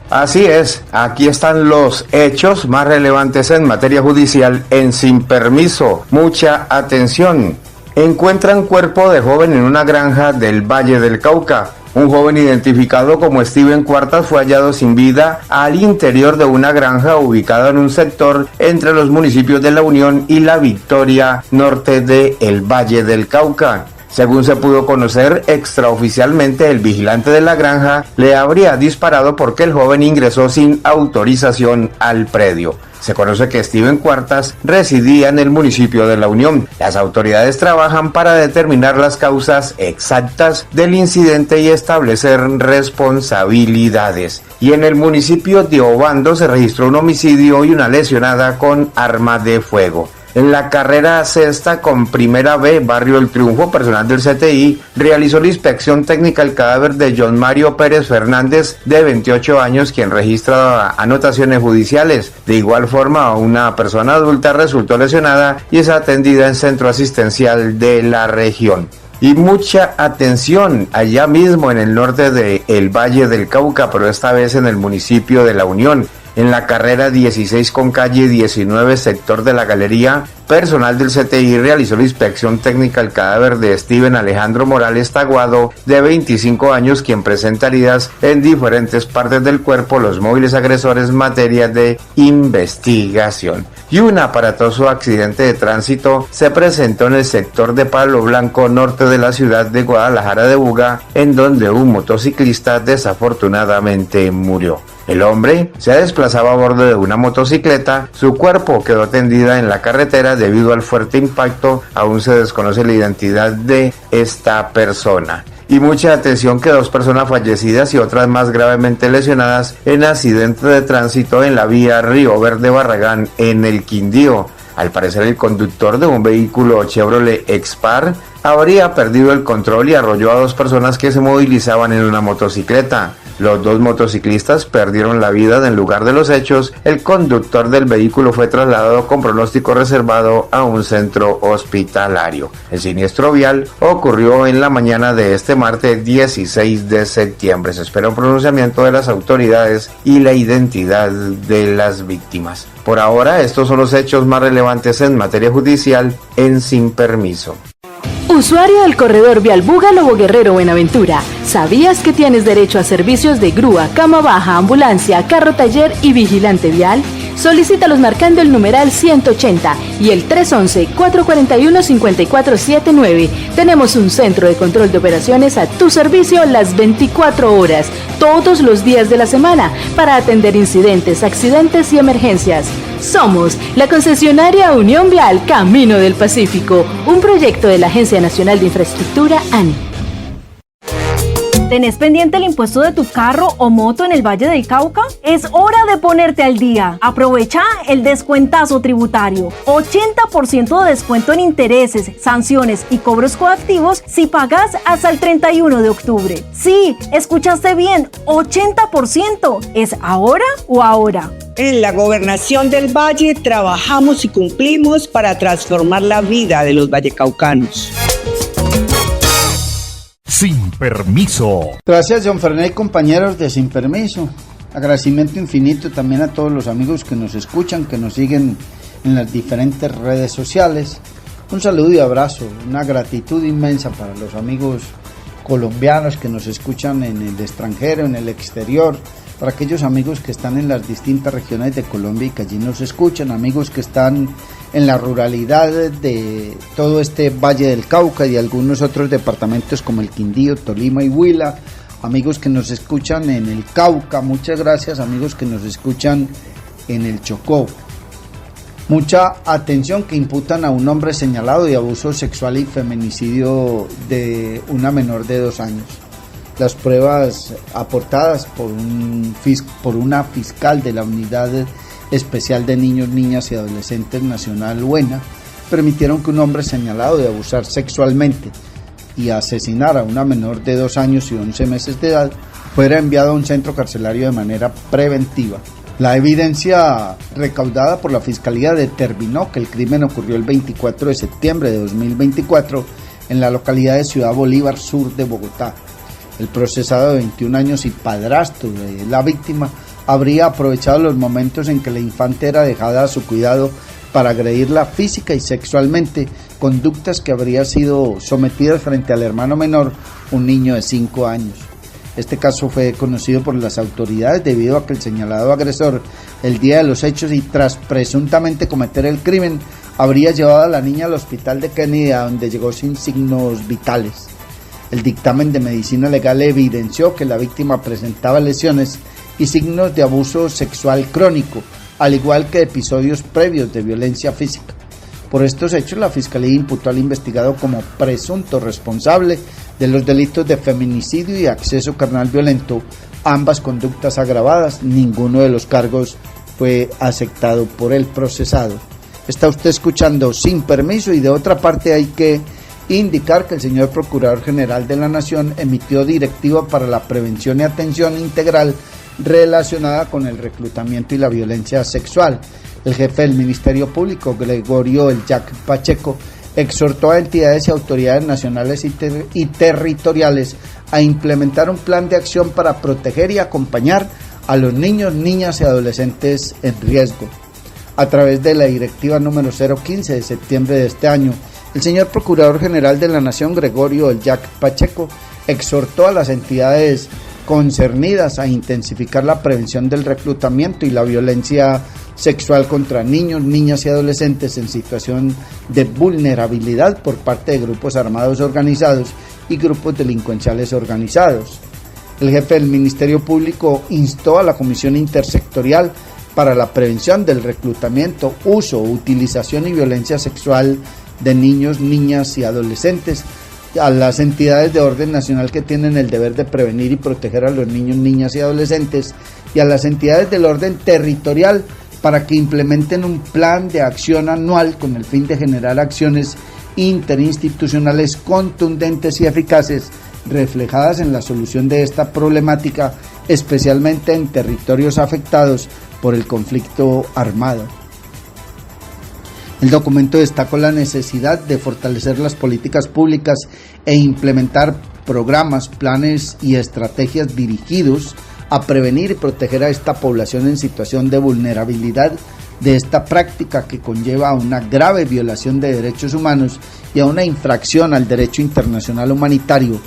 Así es, aquí están los hechos más relevantes en materia judicial en Sin Permiso. Mucha atención. Encuentran cuerpo de joven en una granja del Valle del Cauca. Un joven identificado como Steven Cuartas fue hallado sin vida al interior de una granja ubicada en un sector entre los municipios de La Unión y La Victoria, norte de el Valle del Cauca. Según se pudo conocer extraoficialmente, el vigilante de la granja le habría disparado porque el joven ingresó sin autorización al predio. Se conoce que Steven Cuartas residía en el municipio de La Unión. Las autoridades trabajan para determinar las causas exactas del incidente y establecer responsabilidades. Y en el municipio de Obando se registró un homicidio y una lesionada con arma de fuego. En la carrera sexta con primera B, Barrio El Triunfo, personal del CTI realizó la inspección técnica al cadáver de John Mario Pérez Fernández, de 28 años, quien registra anotaciones judiciales. De igual forma, una persona adulta resultó lesionada y es atendida en centro asistencial de la región. Y mucha atención allá mismo en el norte del Valle del Cauca, pero esta vez en el municipio de La Unión. En la carrera 16 con calle 19, sector de la Galería, personal del CTI realizó la inspección técnica al cadáver de Steven Alejandro Morales Taguado, de 25 años, quien presenta heridas en diferentes partes del cuerpo. Los móviles agresores, materia de investigación. Y un aparatoso accidente de tránsito se presentó en el sector de Palo Blanco, norte de la ciudad de Guadalajara de Buga, en donde un motociclista desafortunadamente murió. El hombre se desplazaba a bordo de una motocicleta, su cuerpo quedó tendida en la carretera debido al fuerte impacto. Aún se desconoce la identidad de esta persona. Y mucha atención que 2 personas fallecidas y otras más gravemente lesionadas en accidente de tránsito en la vía Río Verde Barragán en el Quindío. Al parecer, el conductor de un vehículo Chevrolet Expar habría perdido el control y arrolló a 2 personas que se movilizaban en una motocicleta. Los 2 motociclistas perdieron la vida en el lugar de los hechos. El conductor del vehículo fue trasladado con pronóstico reservado a un centro hospitalario. El siniestro vial ocurrió en la mañana de este martes 16 de septiembre. Se espera un pronunciamiento de las autoridades y la identidad de las víctimas. Por ahora, estos son los hechos más relevantes en materia judicial en Sin Permiso. Usuario del corredor vial Buga-Lobo Guerrero Buenaventura, ¿sabías que tienes derecho a servicios de grúa, cama baja, ambulancia, carro taller y vigilante vial? Solicítalos marcando el numeral 180 y el 311-441-5479. Tenemos un centro de control de operaciones a tu servicio las 24 horas, todos los días de la semana, para atender incidentes, accidentes y emergencias. Somos la concesionaria Unión Vial Camino del Pacífico, un proyecto de la Agencia Nacional de Infraestructura, ANI. ¿Tenés pendiente el impuesto de tu carro o moto en el Valle del Cauca? Es hora de ponerte al día. Aprovecha el descuentazo tributario. 80% de descuento en intereses, sanciones y cobros coactivos si pagas hasta el 31 de octubre. Sí, escuchaste bien, 80%. ¿Es ahora o ahora? En la Gobernación del Valle trabajamos y cumplimos para transformar la vida de los vallecaucanos. Sin permiso. Gracias, John Fernández y compañeros de Sin Permiso. Agradecimiento infinito también a todos los amigos que nos escuchan, que nos siguen en las diferentes redes sociales. Un saludo y abrazo, una gratitud inmensa para los amigos colombianos que nos escuchan en el extranjero, en el exterior, para aquellos amigos que están en las distintas regiones de Colombia y que allí nos escuchan, amigos que están en la ruralidad de todo este Valle del Cauca y algunos otros departamentos como el Quindío, Tolima y Huila, amigos que nos escuchan en el Cauca, muchas gracias, amigos que nos escuchan en el Chocó. Mucha atención, que imputan a un hombre señalado de abuso sexual y feminicidio de una menor de 2 años. Las pruebas aportadas por una fiscal de la Unidad Especial de Niños, Niñas y Adolescentes Nacional Buena permitieron que un hombre señalado de abusar sexualmente y asesinar a una menor de 2 años y 11 meses de edad fuera enviado a un centro carcelario de manera preventiva. La evidencia recaudada por la Fiscalía determinó que el crimen ocurrió el 24 de septiembre de 2024 en la localidad de Ciudad Bolívar, sur de Bogotá. El procesado de 21 años y padrastro de la víctima habría aprovechado los momentos en que la infante era dejada a su cuidado para agredirla física y sexualmente, conductas que habría sido sometidas frente al hermano menor, un niño de 5 años. Este caso fue conocido por las autoridades debido a que el señalado agresor, el día de los hechos y tras presuntamente cometer el crimen, habría llevado a la niña al hospital de Kennedy, a donde llegó sin signos vitales. El dictamen de medicina legal evidenció que la víctima presentaba lesiones y signos de abuso sexual crónico, al igual que episodios previos de violencia física. Por estos hechos, la Fiscalía imputó al investigado como presunto responsable de los delitos de feminicidio y acceso carnal violento, ambas conductas agravadas. Ninguno de los cargos fue aceptado por el procesado. Está usted escuchando Sin Permiso, y de otra parte hay que indicar que el señor Procurador General de la Nación emitió directiva para la prevención y atención integral relacionada con el reclutamiento y la violencia sexual. El jefe del Ministerio Público, Gregorio El Jack Pacheco, exhortó a entidades y autoridades nacionales y territoriales a implementar un plan de acción para proteger y acompañar a los niños, niñas y adolescentes en riesgo. A través de la directiva número 015 de septiembre de este año, el señor Procurador General de la Nación, Gregorio El Jack Pacheco, exhortó a las entidades concernidas a intensificar la prevención del reclutamiento y la violencia sexual contra niños, niñas y adolescentes en situación de vulnerabilidad por parte de grupos armados organizados y grupos delincuenciales organizados. El jefe del Ministerio Público instó a la Comisión Intersectorial para la Prevención del Reclutamiento, Uso, Utilización y Violencia Sexual de Niños, Niñas y Adolescentes, a las entidades de orden nacional que tienen el deber de prevenir y proteger a los niños, niñas y adolescentes, y a las entidades del orden territorial para que implementen un plan de acción anual con el fin de generar acciones interinstitucionales contundentes y eficaces reflejadas en la solución de esta problemática, especialmente en territorios afectados por el conflicto armado. El documento destacó la necesidad de fortalecer las políticas públicas e implementar programas, planes y estrategias dirigidos a prevenir y proteger a esta población en situación de vulnerabilidad de esta práctica que conlleva a una grave violación de derechos humanos y a una infracción al derecho internacional humanitario.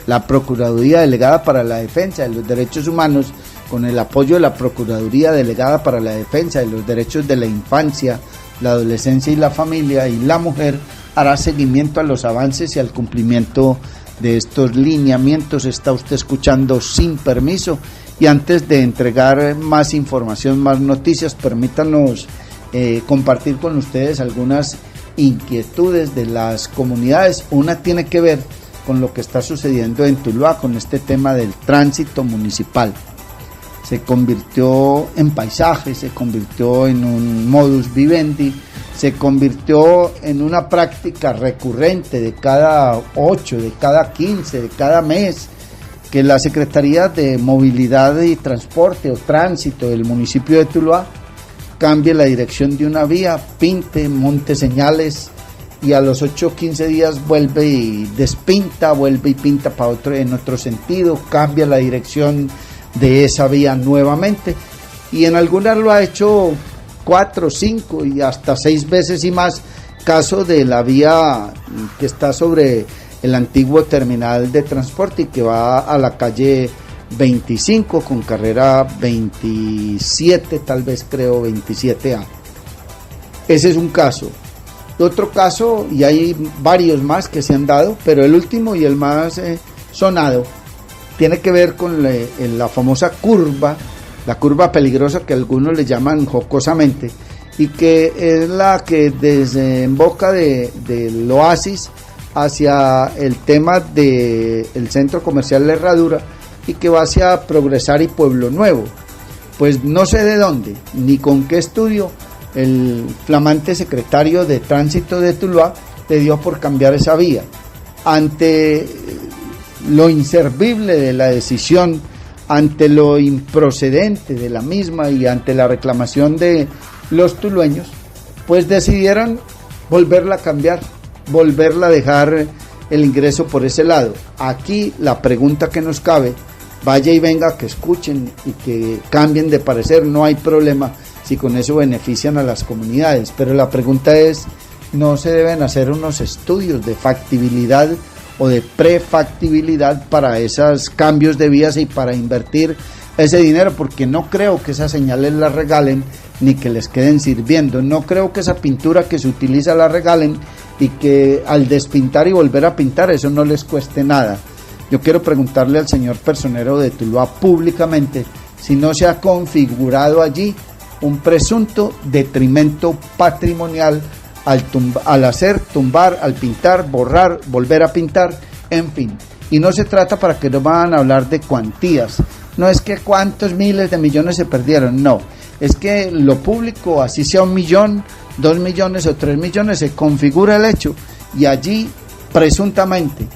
La Procuraduría Delegada para la Defensa de los Derechos Humanos, con el apoyo de la Procuraduría Delegada para la Defensa de los Derechos de la Infancia, la Adolescencia y la Familia y la Mujer, hará seguimiento a los avances y al cumplimiento de estos lineamientos. Está usted escuchando Sin Permiso, y antes de entregar más información, más noticias, permítanos compartir con ustedes algunas inquietudes de las comunidades. Una tiene que ver con lo que está sucediendo en Tuluá con este tema del tránsito municipal. Se convirtió en paisaje, se convirtió en un modus vivendi, se convirtió en una práctica recurrente de cada 8, de cada 15, de cada mes, que la Secretaría de Movilidad y Transporte o Tránsito del municipio de Tuluá cambie la dirección de una vía, pinte, monte señales, y a los 8 o 15 días vuelve y despinta, vuelve y pinta para en otro sentido, cambia la dirección de esa vía nuevamente, y en algunas lo ha hecho 4, 5 y hasta 6 veces y más. Caso de la vía que está sobre el antiguo terminal de transporte y que va a la calle 25 con carrera 27, tal vez creo 27A. Ese es un caso. Otro caso, y hay varios más que se han dado, pero el último y el más sonado tiene que ver con la famosa curva, la curva peligrosa que algunos le llaman jocosamente, y que es la que desemboca del Oasis hacia el tema del centro comercial La Herradura y que va hacia Progresar y Pueblo Nuevo. Pues no sé de dónde, ni con qué estudio, el flamante secretario de Tránsito de Tuluá le dio por cambiar esa vía. Ante lo inservible de la decisión, ante lo improcedente de la misma y ante la reclamación de los tulueños, pues decidieron volverla a cambiar, volverla a dejar el ingreso por ese lado. Aquí la pregunta que nos cabe, vaya y venga, que escuchen y que cambien de parecer, no hay problema si con eso benefician a las comunidades, pero la pregunta es, ¿no se deben hacer unos estudios de factibilidad o de prefactibilidad para esos cambios de vías y para invertir ese dinero? Porque no creo que esas señales las regalen ni que les queden sirviendo, no creo que esa pintura que se utiliza la regalen y que al despintar y volver a pintar eso no les cueste nada. Yo quiero preguntarle al señor personero de Tuluá públicamente si no se ha configurado allí un presunto detrimento patrimonial al hacer, tumbar, al pintar, borrar, volver a pintar, en fin. Y no se trata para que no van a hablar de cuantías, no es que cuántos miles de millones se perdieron, no, es que lo público, así sea 1 millón, 2 millones o 3 millones, se configura el hecho y allí presuntamente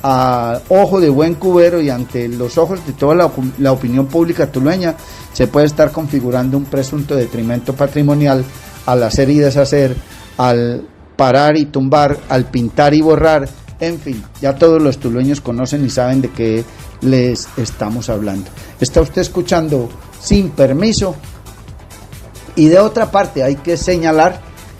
a ojo de buen cubero y ante los ojos de toda la opinión pública tulueña se puede estar configurando un presunto detrimento patrimonial al hacer y deshacer, al parar y tumbar, al pintar y borrar, en fin, ya todos los tulueños conocen y saben de qué les estamos hablando. Está usted escuchando Sin Permiso. Y de otra parte hay que señalar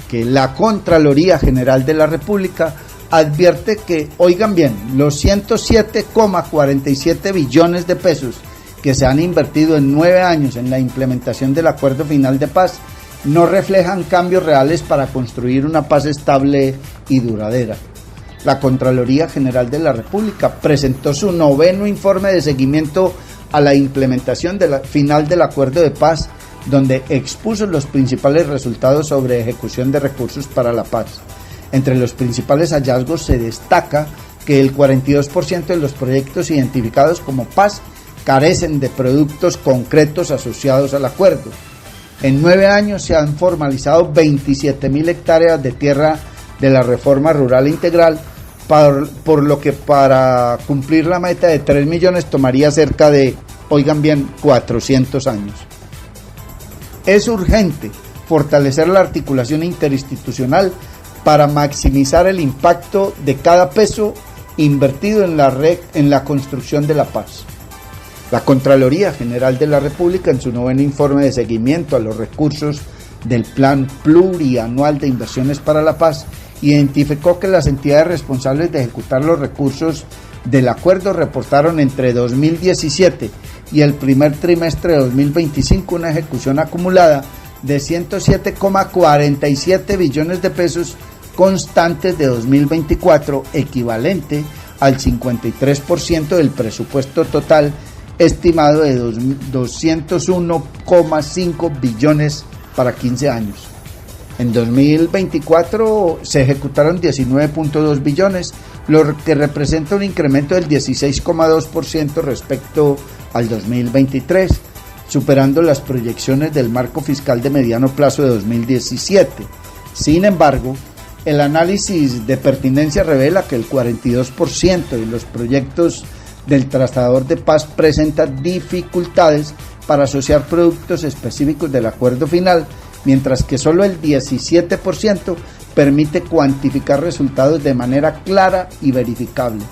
que la Contraloría General de la República advierte que, oigan bien, los 107,47 billones de pesos que se han invertido en 9 años en la implementación del Acuerdo Final de Paz no reflejan cambios reales para construir una paz estable y duradera. La Contraloría General de la República presentó su 9º informe de seguimiento a la implementación final del Acuerdo de Paz, donde expuso los principales resultados sobre ejecución de recursos para la paz. Entre los principales hallazgos se destaca que el 42% de los proyectos identificados como paz carecen de productos concretos asociados al acuerdo. En 9 años se han formalizado 27.000 hectáreas de tierra de la reforma rural integral, por lo que para cumplir la meta de 3 millones tomaría cerca de, oigan bien, 400 años. Es urgente fortalecer la articulación interinstitucional para maximizar el impacto de cada peso invertido en la construcción de la paz. La Contraloría General de la República, en su 9º informe de seguimiento a los recursos del Plan Plurianual de Inversiones para la Paz, identificó que las entidades responsables de ejecutar los recursos del acuerdo reportaron entre 2017 y el primer trimestre de 2025 una ejecución acumulada de 107,47 billones de pesos constantes de 2024, equivalente al 53% del presupuesto total estimado de 201,5 billones para 15 años. En 2024 se ejecutaron 19.2 billones, lo que representa un incremento del 16,2% respecto al 2023, superando las proyecciones del marco fiscal de mediano plazo de 2017. Sin embargo, el análisis de pertinencia revela que el 42% de los proyectos del trazador de paz presenta dificultades para asociar productos específicos del acuerdo final, mientras que solo el 17% permite cuantificar resultados de manera clara y verificable.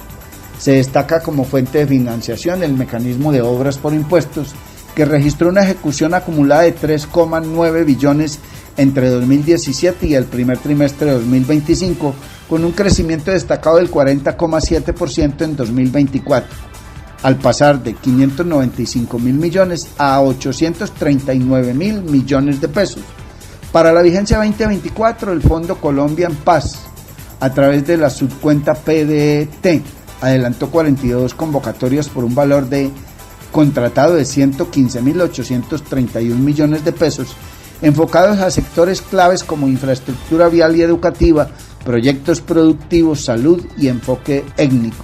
Se destaca como fuente de financiación el mecanismo de obras por impuestos, que registró una ejecución acumulada de 3,9 billones entre 2017 y el primer trimestre de 2025, con un crecimiento destacado del 40,7% en 2024, al pasar de 595 mil millones a 839 mil millones de pesos. Para la vigencia 2024, el Fondo Colombia en Paz, a través de la subcuenta PDT, adelantó 42 convocatorias por un valor de contratado de 115.831 millones de pesos, enfocados a sectores claves como infraestructura vial y educativa, proyectos productivos, salud y enfoque étnico.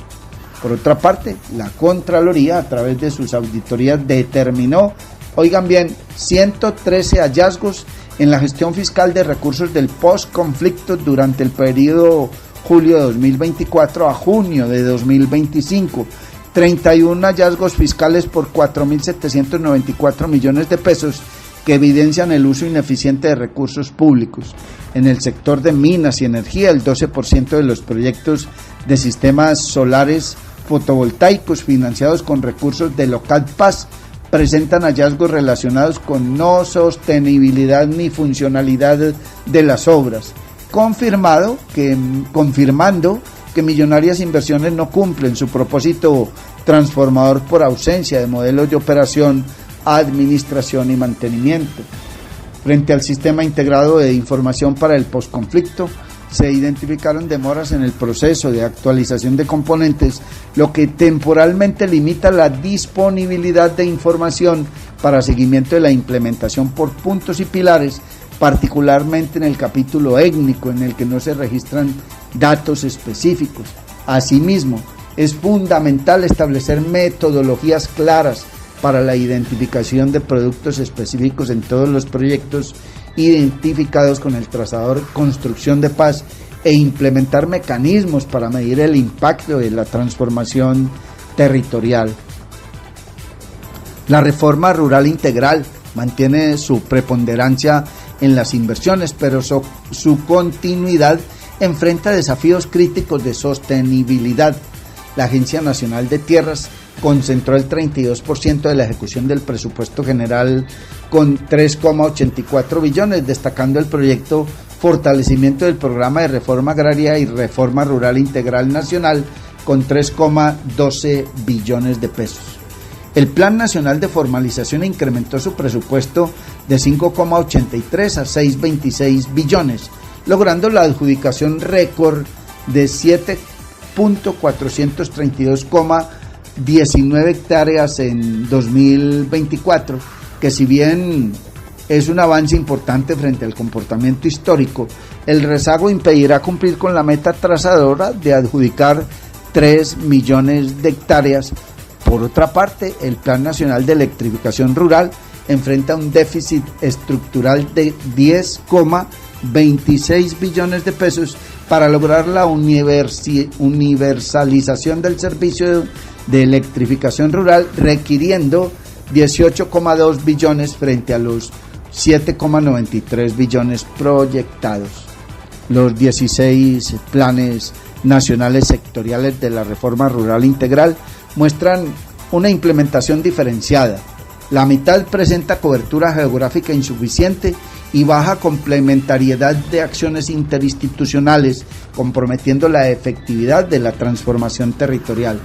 Por otra parte, la Contraloría, a través de sus auditorías, determinó, oigan bien, 113 hallazgos en la gestión fiscal de recursos del post-conflicto durante el periodo julio de 2024 a junio de 2025, 31 hallazgos fiscales por 4.794 millones de pesos que evidencian el uso ineficiente de recursos públicos. En el sector de minas y energía, el 12% de los proyectos de sistemas solares fotovoltaicos financiados con recursos de Local Paz presentan hallazgos relacionados con no sostenibilidad ni funcionalidad de las obras, confirmando que millonarias inversiones no cumplen su propósito transformador por ausencia de modelos de operación, administración y mantenimiento. Frente al sistema integrado de información para el posconflicto, se identificaron demoras en el proceso de actualización de componentes, lo que temporalmente limita la disponibilidad de información para seguimiento de la implementación por puntos y pilares, particularmente en el capítulo étnico, en el que no se registran datos específicos. Asimismo, es fundamental establecer metodologías claras para la identificación de productos específicos en todos los proyectos identificados con el trazador Construcción de Paz e implementar mecanismos para medir el impacto de la transformación territorial. La reforma rural integral mantiene su preponderancia en las inversiones, pero su continuidad enfrenta desafíos críticos de sostenibilidad. La Agencia Nacional de Tierras concentró el 32% de la ejecución del presupuesto general con 3,84 billones, destacando el proyecto Fortalecimiento del Programa de Reforma Agraria y Reforma Rural Integral Nacional con 3,12 billones de pesos. El Plan Nacional de Formalización incrementó su presupuesto de 5,83 a 6,26 billones, logrando la adjudicación récord de 7.432,19 hectáreas en 2024, que si bien es un avance importante frente al comportamiento histórico, el rezago impedirá cumplir con la meta trazadora de adjudicar 3 millones de hectáreas. Por otra parte, el Plan Nacional de Electrificación Rural enfrenta un déficit estructural de 10,26 billones de pesos para lograr la universalización del servicio de electrificación rural, requiriendo 18,2 billones frente a los 7,93 billones proyectados. Los 16 planes nacionales sectoriales de la reforma rural integral muestran una implementación diferenciada. La mitad presenta cobertura geográfica insuficiente y baja complementariedad de acciones interinstitucionales, comprometiendo la efectividad de la transformación territorial.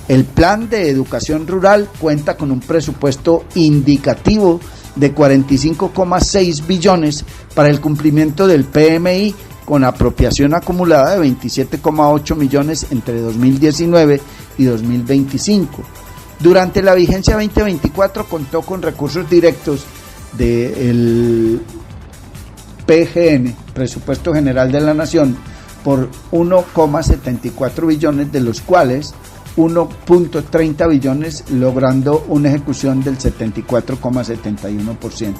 El Plan de Educación Rural cuenta con un presupuesto indicativo de 45,6 billones para el cumplimiento del PMI, con apropiación acumulada de 27,8 millones entre 2019 y 2025. Durante la vigencia 2024 contó con recursos directos del PGN, Presupuesto General de la Nación, por 1,74 billones, de los cuales 1.30 billones logrando una ejecución del 74,71%.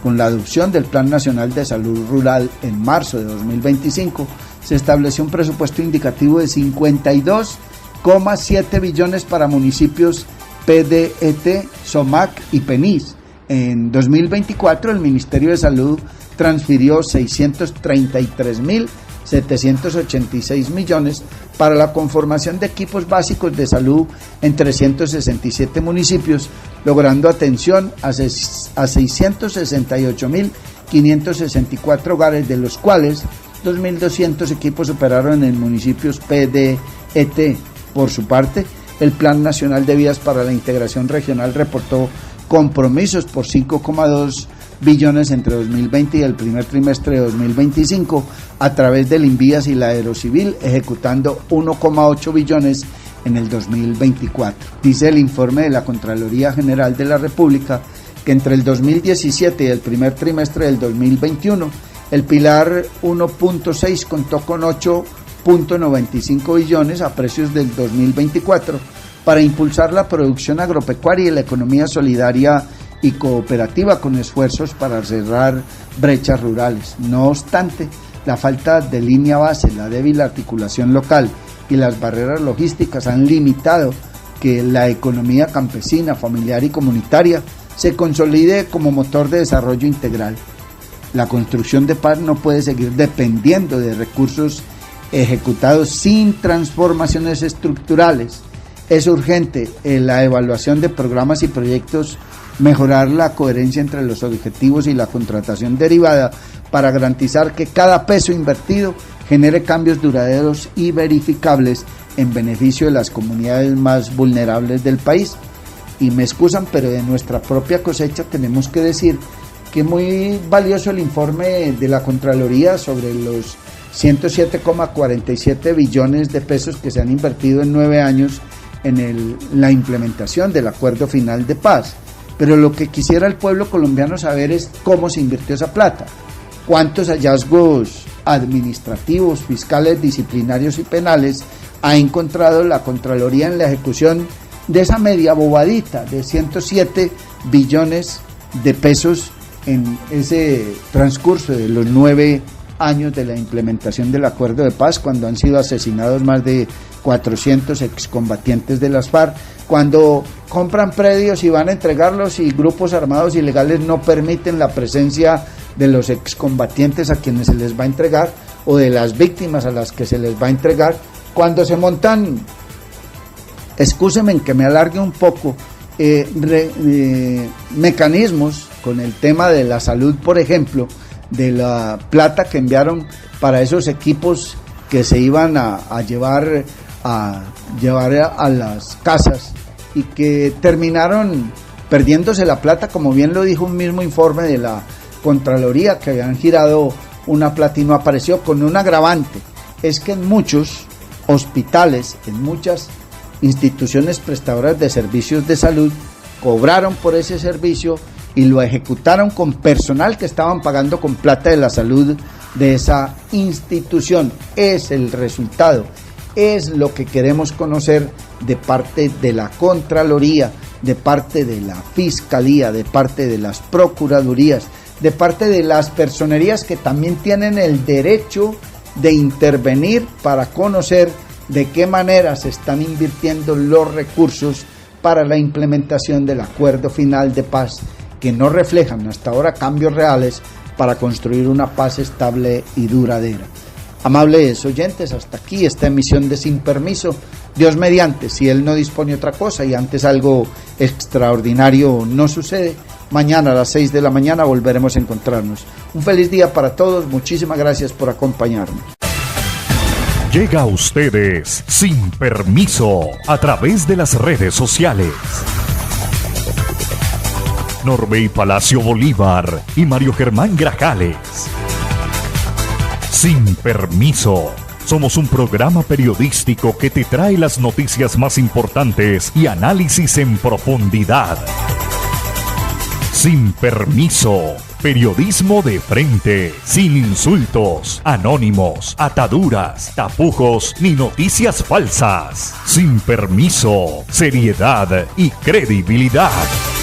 Con la adopción del Plan Nacional de Salud Rural en marzo de 2025, se estableció un presupuesto indicativo de 52,7 billones para municipios PDET, SOMAC y PENIS. En 2024, el Ministerio de Salud transfirió 633.786 millones para la conformación de equipos básicos de salud en 367 municipios, logrando atención a 668.564 hogares, de los cuales 2.200 equipos operaron en municipios PDET. Por su parte, el Plan Nacional de Vías para la Integración Regional reportó compromisos por 5,2 billones entre 2020 y el primer trimestre de 2025 a través del Invías y la Aerocivil, ejecutando 1,8 billones en el 2024. Dice el informe de la Contraloría General de la República que entre el 2017 y el primer trimestre del 2021, el pilar 1.6 contó con 8.95 billones a precios del 2024 para impulsar la producción agropecuaria y la economía solidaria y cooperativa, con esfuerzos para cerrar brechas rurales. No obstante, la falta de línea base, la débil articulación local y las barreras logísticas han limitado que la economía campesina, familiar y comunitaria se consolide como motor de desarrollo integral. La construcción de paz no puede seguir dependiendo de recursos ejecutados sin transformaciones estructurales. Es urgente la evaluación de programas y proyectos, mejorar la coherencia entre los objetivos y la contratación derivada para garantizar que cada peso invertido genere cambios duraderos y verificables en beneficio de las comunidades más vulnerables del país. Y me excusan, pero de nuestra propia cosecha tenemos que decir que muy valioso el informe de la Contraloría sobre los 107,47 billones de pesos que se han invertido en 9 años en la implementación del acuerdo final de paz. Pero lo que quisiera el pueblo colombiano saber es cómo se invirtió esa plata, cuántos hallazgos administrativos, fiscales, disciplinarios y penales ha encontrado la Contraloría en la ejecución de esa media bobadita de 107 billones de pesos en ese transcurso de los 9 años de la implementación del acuerdo de paz, cuando han sido asesinados más de 400 excombatientes de las FARC, cuando compran predios y van a entregarlos y grupos armados ilegales no permiten la presencia de los excombatientes a quienes se les va a entregar o de las víctimas a las que se les va a entregar, cuando se montan, excúsenme en que me alargue un poco, mecanismos con el tema de la salud, por ejemplo, de la plata que enviaron para esos equipos que se iban a llevar a las casas y que terminaron perdiéndose la plata, como bien lo dijo un mismo informe de la Contraloría, que habían girado una plata y no apareció, con un agravante, es que en muchos hospitales, en muchas instituciones prestadoras de servicios de salud, cobraron por ese servicio y lo ejecutaron con personal que estaban pagando con plata de la salud de esa institución. Es el resultado, es lo que queremos conocer de parte de la Contraloría, de parte de la Fiscalía, de parte de las Procuradurías, de parte de las personerías que también tienen el derecho de intervenir para conocer de qué manera se están invirtiendo los recursos para la implementación del acuerdo final de paz, que no reflejan hasta ahora cambios reales para construir una paz estable y duradera. Amables oyentes, hasta aquí esta emisión de Sin Permiso. Dios mediante, si Él no dispone otra cosa y antes algo extraordinario no sucede, mañana a las 6 de la mañana volveremos a encontrarnos. Un feliz día para todos, muchísimas gracias por acompañarnos. Llega a ustedes Sin Permiso a través de las redes sociales. Norbey Palacio Bolívar y Mario Germán Grajales. Sin Permiso. Somos un programa periodístico que te trae las noticias más importantes y análisis en profundidad. Sin Permiso. Periodismo de frente, sin insultos, anónimos, ataduras, tapujos ni noticias falsas. Sin Permiso, seriedad y credibilidad.